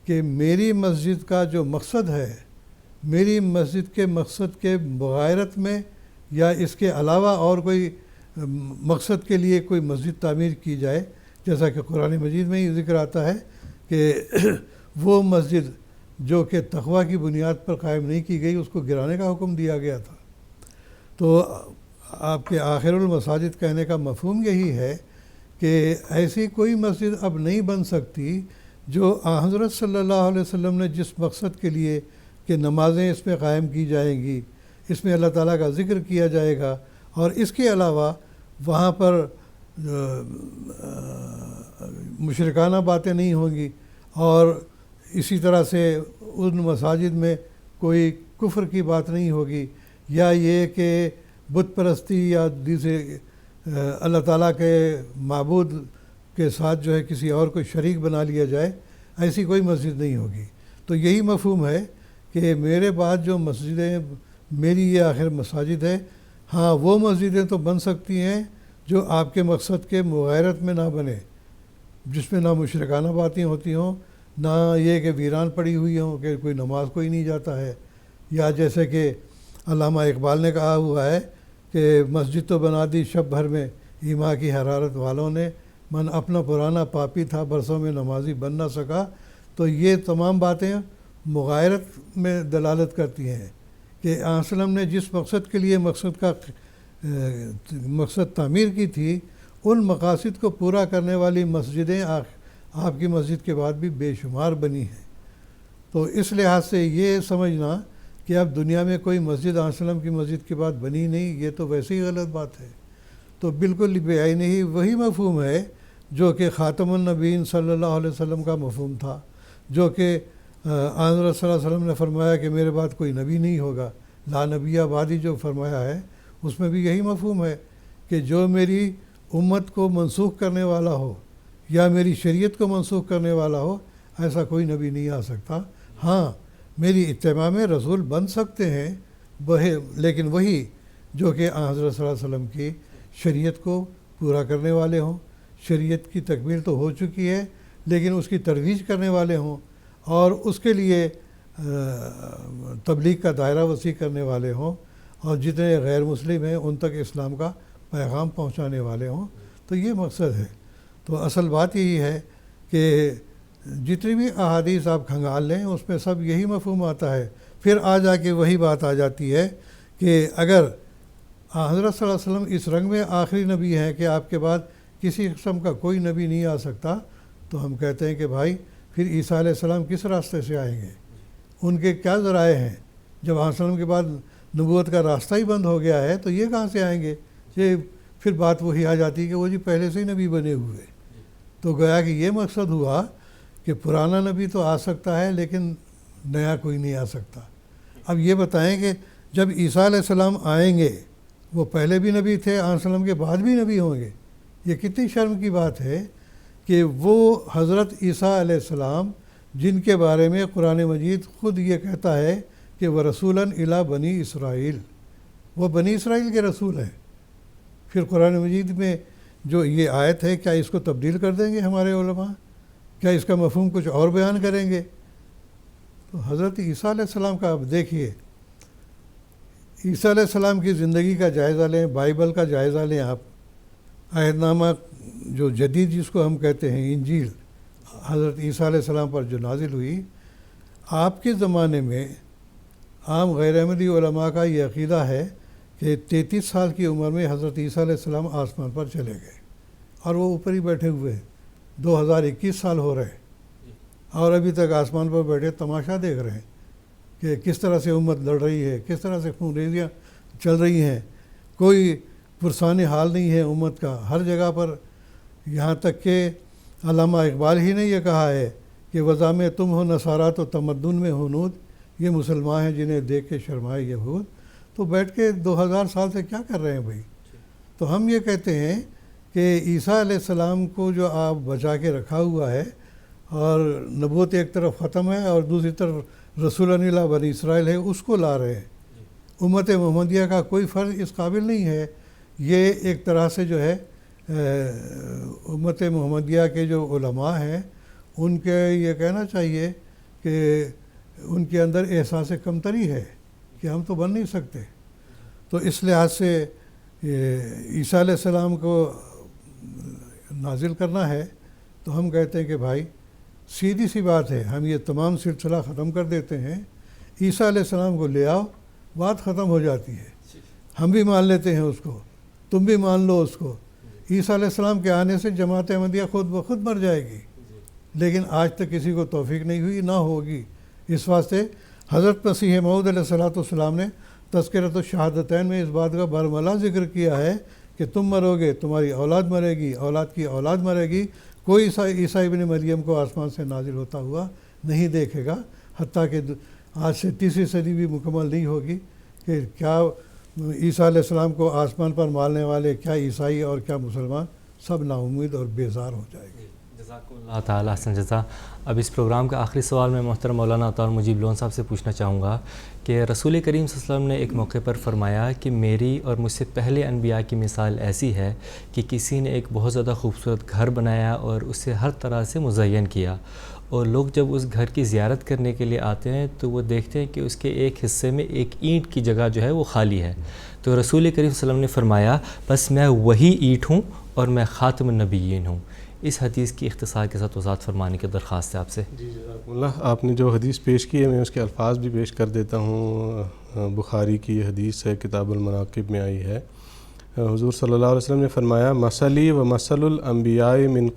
کہ میری مسجد کا جو مقصد ہے، میری مسجد کے مقصد کے مغایرت میں یا اس کے علاوہ اور کوئی مقصد کے لیے کوئی مسجد تعمیر کی جائے، جیسا کہ قرآن مجید میں ہی ذکر آتا ہے کہ وہ مسجد جو کہ تقوی کی بنیاد پر قائم نہیں کی گئی اس کو گرانے کا حکم دیا گیا تھا۔ تو آپ کے آخر المساجد کہنے کا مفہوم یہی ہے کہ ایسی کوئی مسجد اب نہیں بن سکتی جو حضرت صلی اللہ علیہ وسلم نے جس مقصد کے لیے کہ نمازیں اس میں قائم کی جائیں گی، اس میں اللہ تعالیٰ کا ذکر کیا جائے گا، اور اس کے علاوہ وہاں پر مشرکانہ باتیں نہیں ہوں گی، اور اسی طرح سے ان مساجد میں کوئی کفر کی بات نہیں ہوگی، یا یہ کہ بت پرستی یا دوسرے اللہ تعالیٰ کے معبود کے ساتھ جو ہے کسی اور کو شریک بنا لیا جائے، ایسی کوئی مسجد نہیں ہوگی۔ تو یہی مفہوم ہے کہ میرے بعد جو مسجدیں، میری یہ آخر مساجد ہے۔ ہاں، وہ مسجدیں تو بن سکتی ہیں جو آپ کے مقصد کے مغایرت میں نہ بنے، جس میں نہ مشرکانہ باتیں ہوتی ہوں، نہ یہ کہ ویران پڑی ہوئی ہوں کہ کوئی نماز کوئی نہیں جاتا ہے، یا جیسے کہ علامہ اقبال نے کہا ہوا ہے کہ مسجد تو بنا دی شب بھر میں ایما کی حرارت والوں نے، من اپنا پرانا پاپی تھا برسوں میں نمازی بن نہ سکا۔ تو یہ تمام باتیں مغایرت میں دلالت کرتی ہیں کہ آن وسلم نے جس مقصد کے لیے مقصد تعمیر کی تھی، ان مقاصد کو پورا کرنے والی مسجدیں آپ کی مسجد کے بعد بھی بے شمار بنی ہیں۔ تو اس لحاظ سے یہ سمجھنا کہ اب دنیا میں کوئی مسجد آن وسلم کی مسجد کے بعد بنی نہیں، یہ تو ویسے ہی غلط بات ہے۔ تو بالکل بے آئینی ہی وہی مفہوم ہے جو کہ خاتم النبیین صلی اللہ علیہ وسلم کا مفہوم تھا، جو کہ حضرت صلی اللہ علیہ وسلم نے فرمایا کہ میرے بعد کوئی نبی نہیں ہوگا، لا نبی بعدی جو فرمایا ہے اس میں بھی یہی مفہوم ہے کہ جو میری امت کو منسوخ کرنے والا ہو یا میری شریعت کو منسوخ کرنے والا ہو، ایسا کوئی نبی نہیں آ سکتا۔ ہاں، میری اتباع میں رسول بن سکتے ہیں، لیکن وہی جو کہ حضرت صلی اللہ علیہ وسلم کی شریعت کو پورا کرنے والے ہوں، شریعت کی تکمیل تو ہو چکی ہے لیکن اس کی ترویج کرنے والے ہوں، اور اس کے لیے تبلیغ کا دائرہ وسیع کرنے والے ہوں، اور جتنے غیر مسلم ہیں ان تک اسلام کا پیغام پہنچانے والے ہوں۔ تو یہ مقصد ہے۔ تو اصل بات یہی ہے کہ جتنی بھی احادیث آپ کھنگال لیں اس میں سب یہی مفہوم آتا ہے۔ پھر جا کے وہی بات آ جاتی ہے کہ اگر حضرت صلی اللہ علیہ وسلم اس رنگ میں آخری نبی ہیں کہ آپ کے بعد کسی قسم کا کوئی نبی نہیں آ سکتا، تو ہم کہتے ہیں کہ بھائی پھر عیسیٰ علیہ السلام کس راستے سے آئیں گے؟ ان کے کیا ذرائع ہیں؟ جب حضرت صلی اللہ علیہ وسلم کے بعد نبوت کا راستہ ہی بند ہو گیا ہے تو یہ کہاں سے آئیں گے؟ یہ پھر بات وہی آ جاتی ہے کہ وہ جی پہلے سے ہی نبی بنے ہوئے۔ تو گویا کہ یہ مقصد ہوا کہ پرانا نبی تو آ سکتا ہے لیکن نیا کوئی نہیں آ سکتا۔ اب یہ بتائیں کہ جب عیسیٰ علیہ السلام آئیں گے، وہ پہلے بھی نبی تھے، حضرت صلی اللہ علیہ وسلم کے بعد بھی نبی ہوں گے۔ یہ کتنی شرم کی بات ہے کہ وہ حضرت عیسیٰ علیہ السلام جن کے بارے میں قرآن مجید خود یہ کہتا ہے کہ وہ رسولاً الی بنی اسرائیل، وہ بنی اسرائیل کے رسول ہیں، پھر قرآن مجید میں جو یہ آیت ہے کیا اس کو تبدیل کر دیں گے ہمارے علماء؟ کیا اس کا مفہوم کچھ اور بیان کریں گے؟ تو حضرت عیسیٰ علیہ السلام کا آپ دیکھیے، عیسیٰ علیہ السلام کی زندگی کا جائزہ لیں، بائبل کا جائزہ لیں آپ، عہد نامہ جو جدید جس کو ہم کہتے ہیں انجیل، حضرت عیسیٰ علیہ السلام پر جو نازل ہوئی، آپ کے زمانے میں عام غیر احمدی علماء کا یہ عقیدہ ہے کہ 33 سال کی عمر میں حضرت عیسیٰ علیہ السلام آسمان پر چلے گئے اور وہ اوپر ہی بیٹھے ہوئے ہیں۔ 2021 سال ہو رہے اور ابھی تک آسمان پر بیٹھے تماشا دیکھ رہے ہیں کہ کس طرح سے امت لڑ رہی ہے، کس طرح سے خون ریزیاں چل رہی ہیں، کوئی پرسان حال نہیں ہے امت کا ہر جگہ پر۔ یہاں تک کہ علامہ اقبال ہی نے یہ کہا ہے کہ وضع میں تم ہو نصارہ تو تمدن میں ہنود، یہ مسلمان ہیں جنہیں دیکھ کے شرمائے یہود۔ تو بیٹھ کے 2000 سال سے کیا کر رہے ہیں بھائی؟ تو ہم یہ کہتے ہیں کہ عیسیٰ علیہ السلام کو جو آپ بچا کے رکھا ہوا ہے، اور نبوت ایک طرف ختم ہے اور دوسری طرف رسول اللہ بنی اسرائیل ہے، اس کو لا رہے ہیں۔ امت محمدیہ کا کوئی فرد اس قابل نہیں ہے۔ یہ ایک طرح سے جو ہے امت محمدیہ کے جو علماء ہیں ان کے یہ کہنا چاہیے کہ ان کے اندر احساس کمتری ہے کہ ہم تو بن نہیں سکتے۔ تو اس لحاظ سے عیسیٰ علیہ السلام کو نازل کرنا ہے تو ہم کہتے ہیں کہ بھائی سیدھی سی بات ہے، ہم یہ تمام سلسلہ ختم کر دیتے ہیں، عیسیٰ علیہ السلام کو لے آؤ، بات ختم ہو جاتی ہے۔ ہم بھی مان لیتے ہیں اس کو، تم بھی مان لو اس کو۔ عیسیٰ علیہ السلام کے آنے سے جماعت احمدیہ خود بخود مر جائے گی، لیکن آج تک کسی کو توفیق نہیں ہوئی، نہ ہوگی۔ اس واسطے حضرت مسیح موعود علیہ السلام نے تذکرۃ الشہادتین میں اس بات کا برملا ذکر کیا ہے کہ تم مرو گے، تمہاری اولاد مرے گی، اولاد کی اولاد مرے گی، کوئی عیسیٰ ابن مریم کو آسمان سے نازل ہوتا ہوا نہیں دیکھے گا، حتیٰ کہ آج سے 30ویں صدی بھی مکمل نہیں ہوگی کہ کیا عیسیٰ علیہ السلام کو آسمان پر مارنے والے کیا عیسائی اور کیا مسلمان سب نا امید اور بیزار ہو جائے گے۔ جزاکم اللہ تعالیٰ احسن جزا. اب اس پروگرام کا آخری سوال میں محترم مولانا عطا مجیب لون صاحب سے پوچھنا چاہوں گا کہ رسول کریم صلی اللہ علیہ وسلم نے ایک موقع پر فرمایا کہ میری اور مجھ سے پہلے انبیاء کی مثال ایسی ہے کہ کسی نے ایک بہت زیادہ خوبصورت گھر بنایا اور اسے ہر طرح سے مزین کیا، اور لوگ جب اس گھر کی زیارت کرنے کے لیے آتے ہیں تو وہ دیکھتے ہیں کہ اس کے ایک حصے میں ایک اینٹ کی جگہ جو ہے وہ خالی ہے. تو رسول کریم صلی اللہ علیہ وسلم نے فرمایا بس میں وہی اینٹ ہوں اور میں خاتم النبیین ہوں. اس حدیث کی اختصار کے ساتھ وضاحت فرمانے کی درخواست ہے آپ سے. جی جزاکم اللہ. آپ نے جو حدیث پیش کی ہے میں اس کے الفاظ بھی پیش کر دیتا ہوں. بخاری کی یہ حدیث ہے، کتاب المناقب میں آئی ہے. حضور صلی اللہ علیہ وسلم نے فرمایا مثلی و مثل الانبیاء من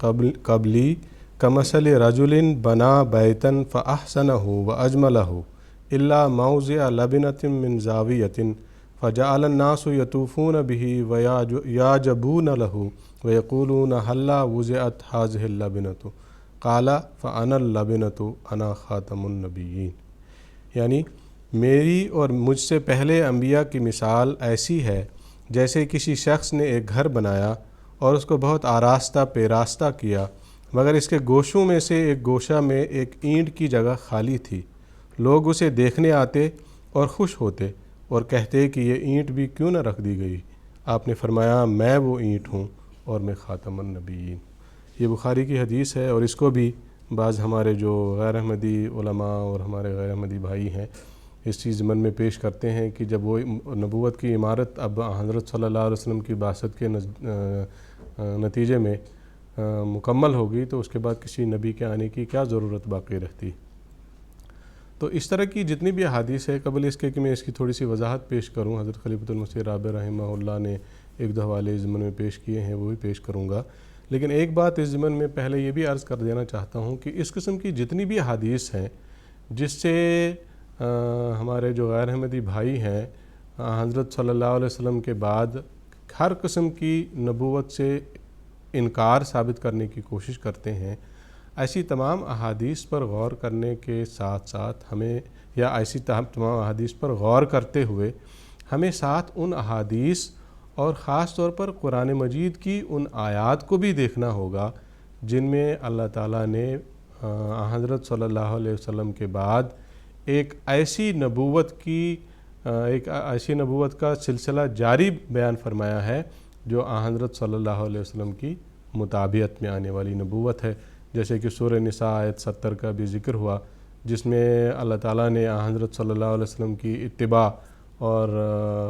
قبلی کمثل رجل بنا بیتن فاحسنہ و اجملہ الا موضع لبنۃ من زاویۃ فجعل الناس یطوفون به ویعجبون له ویقولون هلا وضعت هذه اللبنۃ قال فانا اللبنۃ انا خاتم النبیین. یعنی میری اور مجھ سے پہلے انبیاء کی مثال ایسی ہے جیسے کسی شخص نے ایک گھر بنایا اور اس کو بہت آراستہ پیراستہ کیا، مگر اس کے گوشوں میں سے ایک گوشہ میں ایک اینٹ کی جگہ خالی تھی. لوگ اسے دیکھنے آتے اور خوش ہوتے اور کہتے کہ یہ اینٹ بھی کیوں نہ رکھ دی گئی. آپ نے فرمایا میں وہ اینٹ ہوں اور میں خاتم النبیین. یہ بخاری کی حدیث ہے، اور اس کو بھی بعض ہمارے جو غیر احمدی علماء اور ہمارے غیر احمدی بھائی ہیں اس چیز من میں پیش کرتے ہیں کہ جب وہ نبوت کی عمارت اب حضرت صلی اللہ علیہ وسلم کی بعثت کے نتیجے میں مکمل ہوگی تو اس کے بعد کسی نبی کے آنے کی کیا ضرورت باقی رہتی. تو اس طرح کی جتنی بھی احادیث ہے، قبل اس کے کہ میں اس کی تھوڑی سی وضاحت پیش کروں، حضرت خلیفۃ المسیح رابع رحمہ اللہ نے ایک دو حوالے اس ضمن میں پیش کیے ہیں، وہ بھی پیش کروں گا. لیکن ایک بات اس ضمن میں پہلے یہ بھی عرض کر دینا چاہتا ہوں کہ اس قسم کی جتنی بھی احادیث ہیں جس سے ہمارے جو غیر احمدی بھائی ہیں حضرت صلی اللہ علیہ وسلم کے بعد ہر قسم کی نبوت سے انکار ثابت کرنے کی کوشش کرتے ہیں، ایسی تمام احادیث پر غور کرنے کے ساتھ ساتھ ہمیں، یا ایسی تمام احادیث پر غور کرتے ہوئے ہمیں ساتھ ان احادیث اور خاص طور پر قرآن مجید کی ان آیات کو بھی دیکھنا ہوگا جن میں اللہ تعالیٰ نے حضرت صلی اللہ علیہ وسلم کے بعد ایک ایسی نبوت کا سلسلہ جاری بیان فرمایا ہے جو حضرت صلی اللہ علیہ وسلم کی مطابعت میں آنے والی نبوت ہے. جیسے کہ سورہ نساء آیت 70 کا بھی ذکر ہوا جس میں اللہ تعالیٰ نے حضرت صلی اللہ علیہ وسلم کی اتباع اور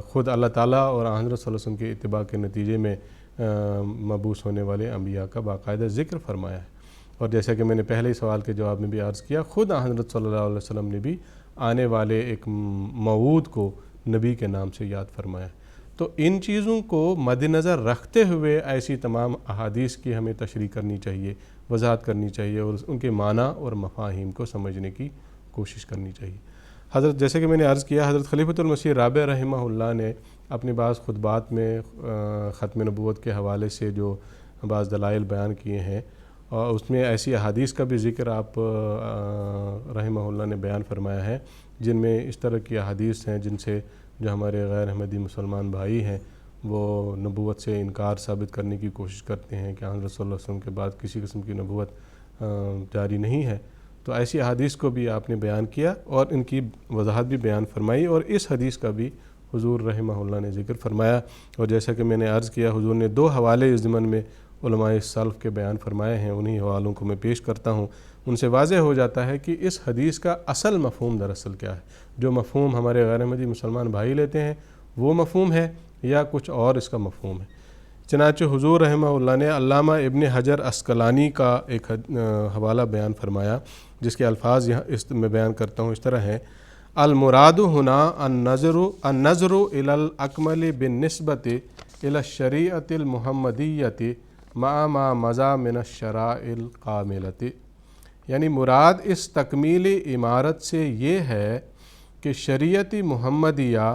خود اللہ تعالیٰ اور حضرت صلی اللہ علیہ وسلم کی اتباع کے نتیجے میں مبعوث ہونے والے انبیاء کا باقاعدہ ذکر فرمایا ہے. اور جیسا کہ میں نے پہلے ہی سوال کے جواب میں بھی عرض کیا، خود حضرت صلی اللہ علیہ وسلم نے بھی آنے والے ایک موعود کو نبی کے نام سے یاد فرمایا ہے. تو ان چیزوں کو مد نظر رکھتے ہوئے ایسی تمام احادیث کی ہمیں تشریح کرنی چاہیے، وضاحت کرنی چاہیے اور ان کے معنی اور مفاہیم کو سمجھنے کی کوشش کرنی چاہیے. حضرت جیسے کہ میں نے عرض کیا، حضرت خلیفۃ المسیح رابع رحمہ اللہ نے اپنی بعض خطبات میں ختم نبوت کے حوالے سے جو بعض دلائل بیان کیے ہیں، اور اس میں ایسی احادیث کا بھی ذکر آپ رحمہ اللہ نے بیان فرمایا ہے جن میں اس طرح کی احادیث ہیں جن سے جو ہمارے غیر احمدی مسلمان بھائی ہیں وہ نبوت سے انکار ثابت کرنے کی کوشش کرتے ہیں کہ حضرت صلی اللہ علیہ وسلم کے بعد کسی قسم کی نبوت جاری نہیں ہے. تو ایسی احادیث کو بھی آپ نے بیان کیا اور ان کی وضاحت بھی بیان فرمائی، اور اس حدیث کا بھی حضور رحمہ اللہ نے ذکر فرمایا. اور جیسا کہ میں نے عرض کیا، حضور نے 2 حوالے اس ضمن میں علماء سلف کے بیان فرمائے ہیں، انہی حوالوں کو میں پیش کرتا ہوں. ان سے واضح ہو جاتا ہے کہ اس حدیث کا اصل مفہوم دراصل کیا ہے. جو مفہوم ہمارے غیر احمدی مسلمان بھائی لیتے ہیں وہ مفہوم ہے یا کچھ اور اس کا مفہوم ہے. چنانچہ حضور رحمہ اللہ نے علامہ ابن حجر عسقلانی کا ایک حوالہ بیان فرمایا جس کے الفاظ یہاں اس میں بیان کرتا ہوں، اس طرح ہیں: المراد ہنا النظر الی الاکمل بالنسبۃ الی الشریعۃ المحمدیۃ مع ما مضی من الشرائع الکاملۃ. یعنی مراد اس تکمیل عمارت سے یہ ہے کہ شریعت محمدیہ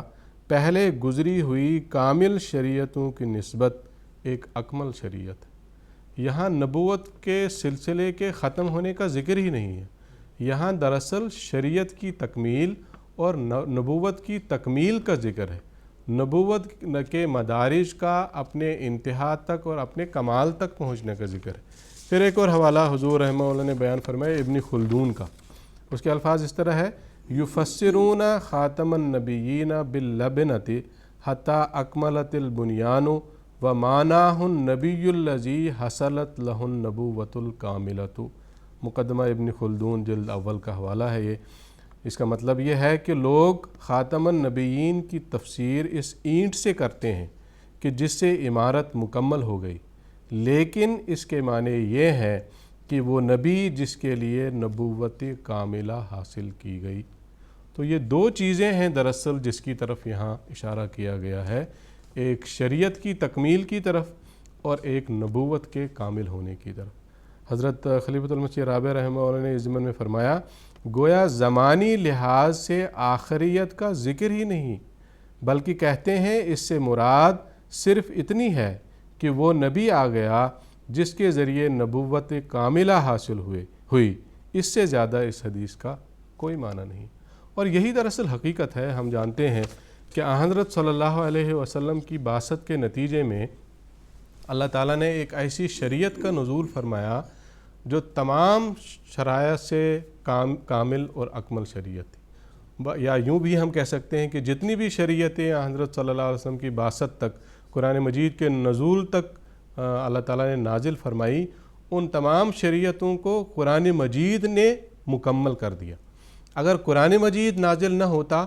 پہلے گزری ہوئی کامل شریعتوں کی نسبت ایک اکمل شریعت. یہاں نبوت کے سلسلے کے ختم ہونے کا ذکر ہی نہیں ہے، یہاں دراصل شریعت کی تکمیل اور نبوت کی تکمیل کا ذکر ہے، نبوت کے مدارج کا اپنے انتہا تک اور اپنے کمال تک پہنچنے کا ذکر ہے. پھر ایک اور حوالہ حضور رحمہ اللہ نے بیان فرمایا ابن خلدون کا، اس کے الفاظ اس طرح ہے: یفسرون خاتم النبیین باللبنۃ حتی اکملت البنیان ومعناہ النبی الذی حصلت لہ النبوۃ الکاملۃ۔ مقدمہ ابن خلدون جلد اول کا حوالہ ہے یہ۔ اس کا مطلب یہ ہے کہ لوگ خاتم النبیین کی تفسیر اس اینٹ سے کرتے ہیں کہ جس سے عمارت مکمل ہو گئی، لیکن اس کے معنی یہ ہے کہ وہ نبی جس کے لیے نبوت کاملہ حاصل کی گئی۔ تو یہ دو چیزیں ہیں دراصل جس کی طرف یہاں اشارہ کیا گیا ہے، ایک شریعت کی تکمیل کی طرف اور ایک نبوت کے کامل ہونے کی طرف۔ حضرت خلیفۃ المسیح رابع رحمہ اللہ نے اس ضمن میں فرمایا، گویا زمانی لحاظ سے آخریت کا ذکر ہی نہیں، بلکہ کہتے ہیں اس سے مراد صرف اتنی ہے کہ وہ نبی آ گیا جس کے ذریعے نبوت کاملہ حاصل ہوئی، اس سے زیادہ اس حدیث کا کوئی معنی نہیں۔ اور یہی دراصل حقیقت ہے۔ ہم جانتے ہیں کہ حضرت صلی اللہ علیہ وسلم کی بعثت کے نتیجے میں اللہ تعالیٰ نے ایک ایسی شریعت کا نزول فرمایا جو تمام شرائع سے کامل اور اکمل شریعت تھی، یا یوں بھی ہم کہہ سکتے ہیں کہ جتنی بھی شریعتیں حضرت صلی اللہ علیہ وسلم کی بعثت تک، قرآن مجید کے نزول تک اللہ تعالیٰ نے نازل فرمائی، ان تمام شریعتوں کو قرآن مجید نے مکمل کر دیا۔ اگر قرآن مجید نازل نہ ہوتا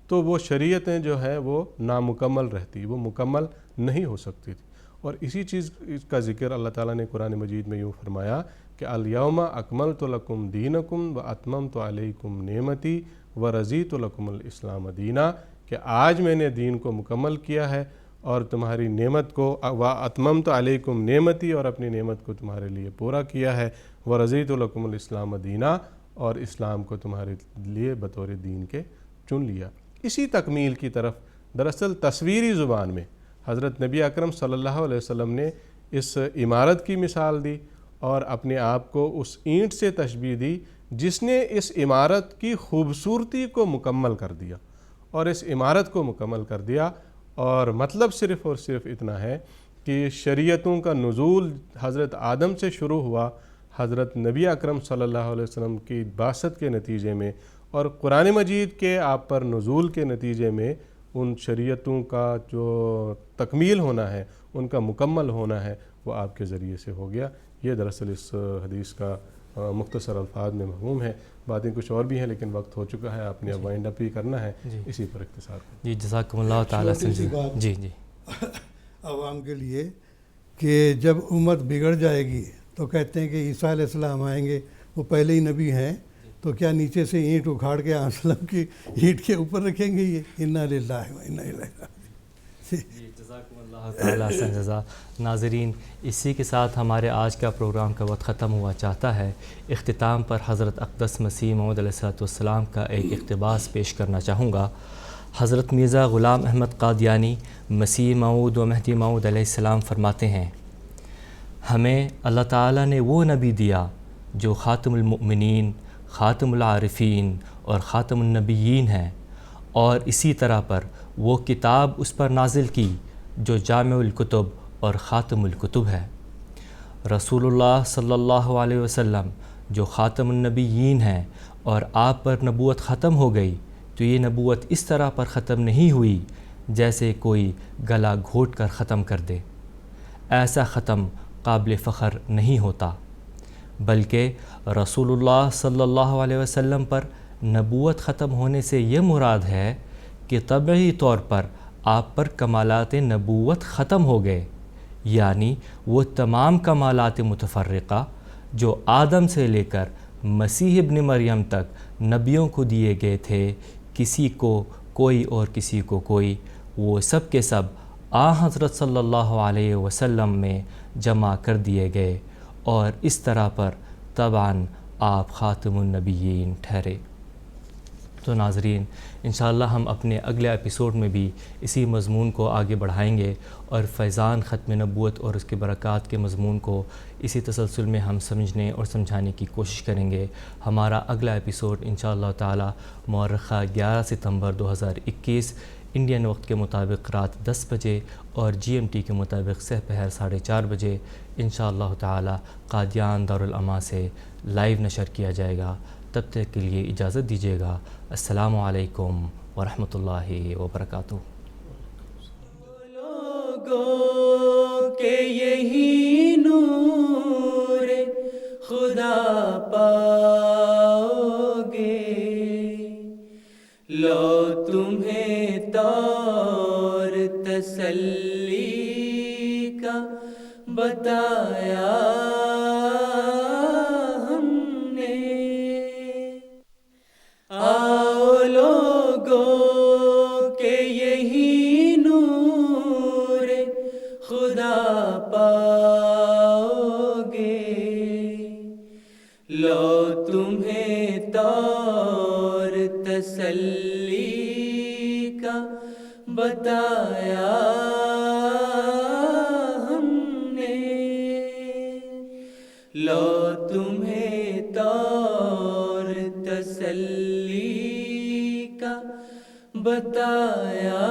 تو وہ شریعتیں جو ہیں وہ نامکمل رہتی، وہ مکمل نہیں ہو سکتی تھی۔ اور اسی چیز کا ذکر اللہ تعالیٰ نے قرآن مجید میں یوں فرمایا کہ الیوم اکملت لکم دینکم واتممت علیکم نعمتی ورضیت لکم الاسلام دینا، کہ آج میں نے دین کو مکمل کیا ہے اور تمہاری نعمت کو، واتممت علیکم نعمتی، اور اپنی نعمت کو تمہارے لیے پورا کیا ہے، ورضیت لکم الاسلام دینا، اور اسلام کو تمہارے لیے بطور دین کے چن لیا۔ اسی تکمیل کی طرف دراصل تصویری زبان میں حضرت نبی اکرم صلی اللہ علیہ وسلم نے اس عمارت کی مثال دی اور اپنے آپ کو اس اینٹ سے تشبیہ دی جس نے اس عمارت کی خوبصورتی کو مکمل کر دیا، اور اس عمارت کو مکمل کر دیا۔ اور مطلب صرف اور صرف اتنا ہے کہ شریعتوں کا نزول حضرت آدم سے شروع ہوا، حضرت نبی اکرم صلی اللہ علیہ وسلم کی بعثت کے نتیجے میں، اور قرآن مجید کے آپ پر نزول کے نتیجے میں ان شریعتوں کا جو تکمیل ہونا ہے، ان کا مکمل ہونا ہے، وہ آپ کے ذریعے سے ہو گیا۔ یہ دراصل اس حدیث کا مختصر الفاظ میں مفہوم ہے۔ باتیں کچھ اور بھی ہیں لیکن وقت ہو چکا ہے، آپ نے اب وائنڈ اپ ہی کرنا ہے، اسی پر اختصار کریں۔ جی جزاکم اللہ تعالیٰ سے۔ جی عوام کے لیے کہ جب امت بگڑ جائے گی تو کہتے ہیں کہ عیسیٰ علیہ السلام آئیں گے، وہ پہلے ہی نبی ہیں، تو کیا نیچے سے اینٹ اکھاڑ کے اسلم کی اینٹ کے اوپر رکھیں گے؟ یہ انا للہ و انا الیہ راجعون۔ جزاکم اللہ تعالیٰ حسن جزا۔ ناظرین، اسی کے ساتھ ہمارے آج کا پروگرام کا وقت ختم ہوا چاہتا ہے۔ اختتام پر حضرت اقدس مسیح موعود علیہ السلام کا ایک اقتباس پیش کرنا چاہوں گا۔ حضرت مرزا غلام احمد قادیانی مسیح موعود و مہدی موعود علیہ السلام فرماتے ہیں، ہمیں اللہ تعالیٰ نے وہ نبی دیا جو خاتم المؤمنین، خاتم العارفین اور خاتم النبیین ہیں، اور اسی طرح پر وہ کتاب اس پر نازل کی جو جامع الکتب اور خاتم الکتب ہے۔ رسول اللہ صلی اللہ علیہ وسلم جو خاتم النبیین ہیں اور آپ پر نبوت ختم ہو گئی، تو یہ نبوت اس طرح پر ختم نہیں ہوئی جیسے کوئی گلا گھونٹ کر ختم کر دے۔ ایسا ختم قابل فخر نہیں ہوتا، بلکہ رسول اللہ صلی اللہ علیہ وسلم پر نبوت ختم ہونے سے یہ مراد ہے کہ طبعی طور پر آپ پر کمالات نبوت ختم ہو گئے، یعنی وہ تمام کمالات متفرقہ جو آدم سے لے کر مسیح ابن مریم تک نبیوں کو دیے گئے تھے، کسی کو کوئی اور کسی کو کوئی، وہ سب کے سب حضرت صلی اللہ علیہ وسلم میں جمع کر دیے گئے، اور اس طرح پر طبعاً آپ خاتم النبیین ٹھہرے۔ تو ناظرین انشاءاللہ ہم اپنے اگلے ایپیسوڈ میں بھی اسی مضمون کو آگے بڑھائیں گے اور فیضان ختم نبوت اور اس کے برکات کے مضمون کو اسی تسلسل میں ہم سمجھنے اور سمجھانے کی کوشش کریں گے. ہمارا اگلا ایپیسوڈ انشاءاللہ تعالی مورخہ 11 ستمبر 2021 انڈین وقت کے مطابق رات 10 بجے اور GMT کے مطابق سحر 4:30 بجے انشاءاللہ تعالی قادیان دارالاماں سے لائیو نشر کیا جائے گا. تب تک کے لیے اجازت دیجیے گا. السلام علیکم ورحمۃ اللہ وبرکاتہ. لوگوں کے یہی نور خدا پاؤ گے، لو تمہیں طور تسلی کا بتایا ہم نے. آؤ لوگوں کے یہی نور خدا پاؤ گے، لو تمہیں طور تسلی کا بتایا ہم نے، لو تمہیں طور تسلی کا بتایا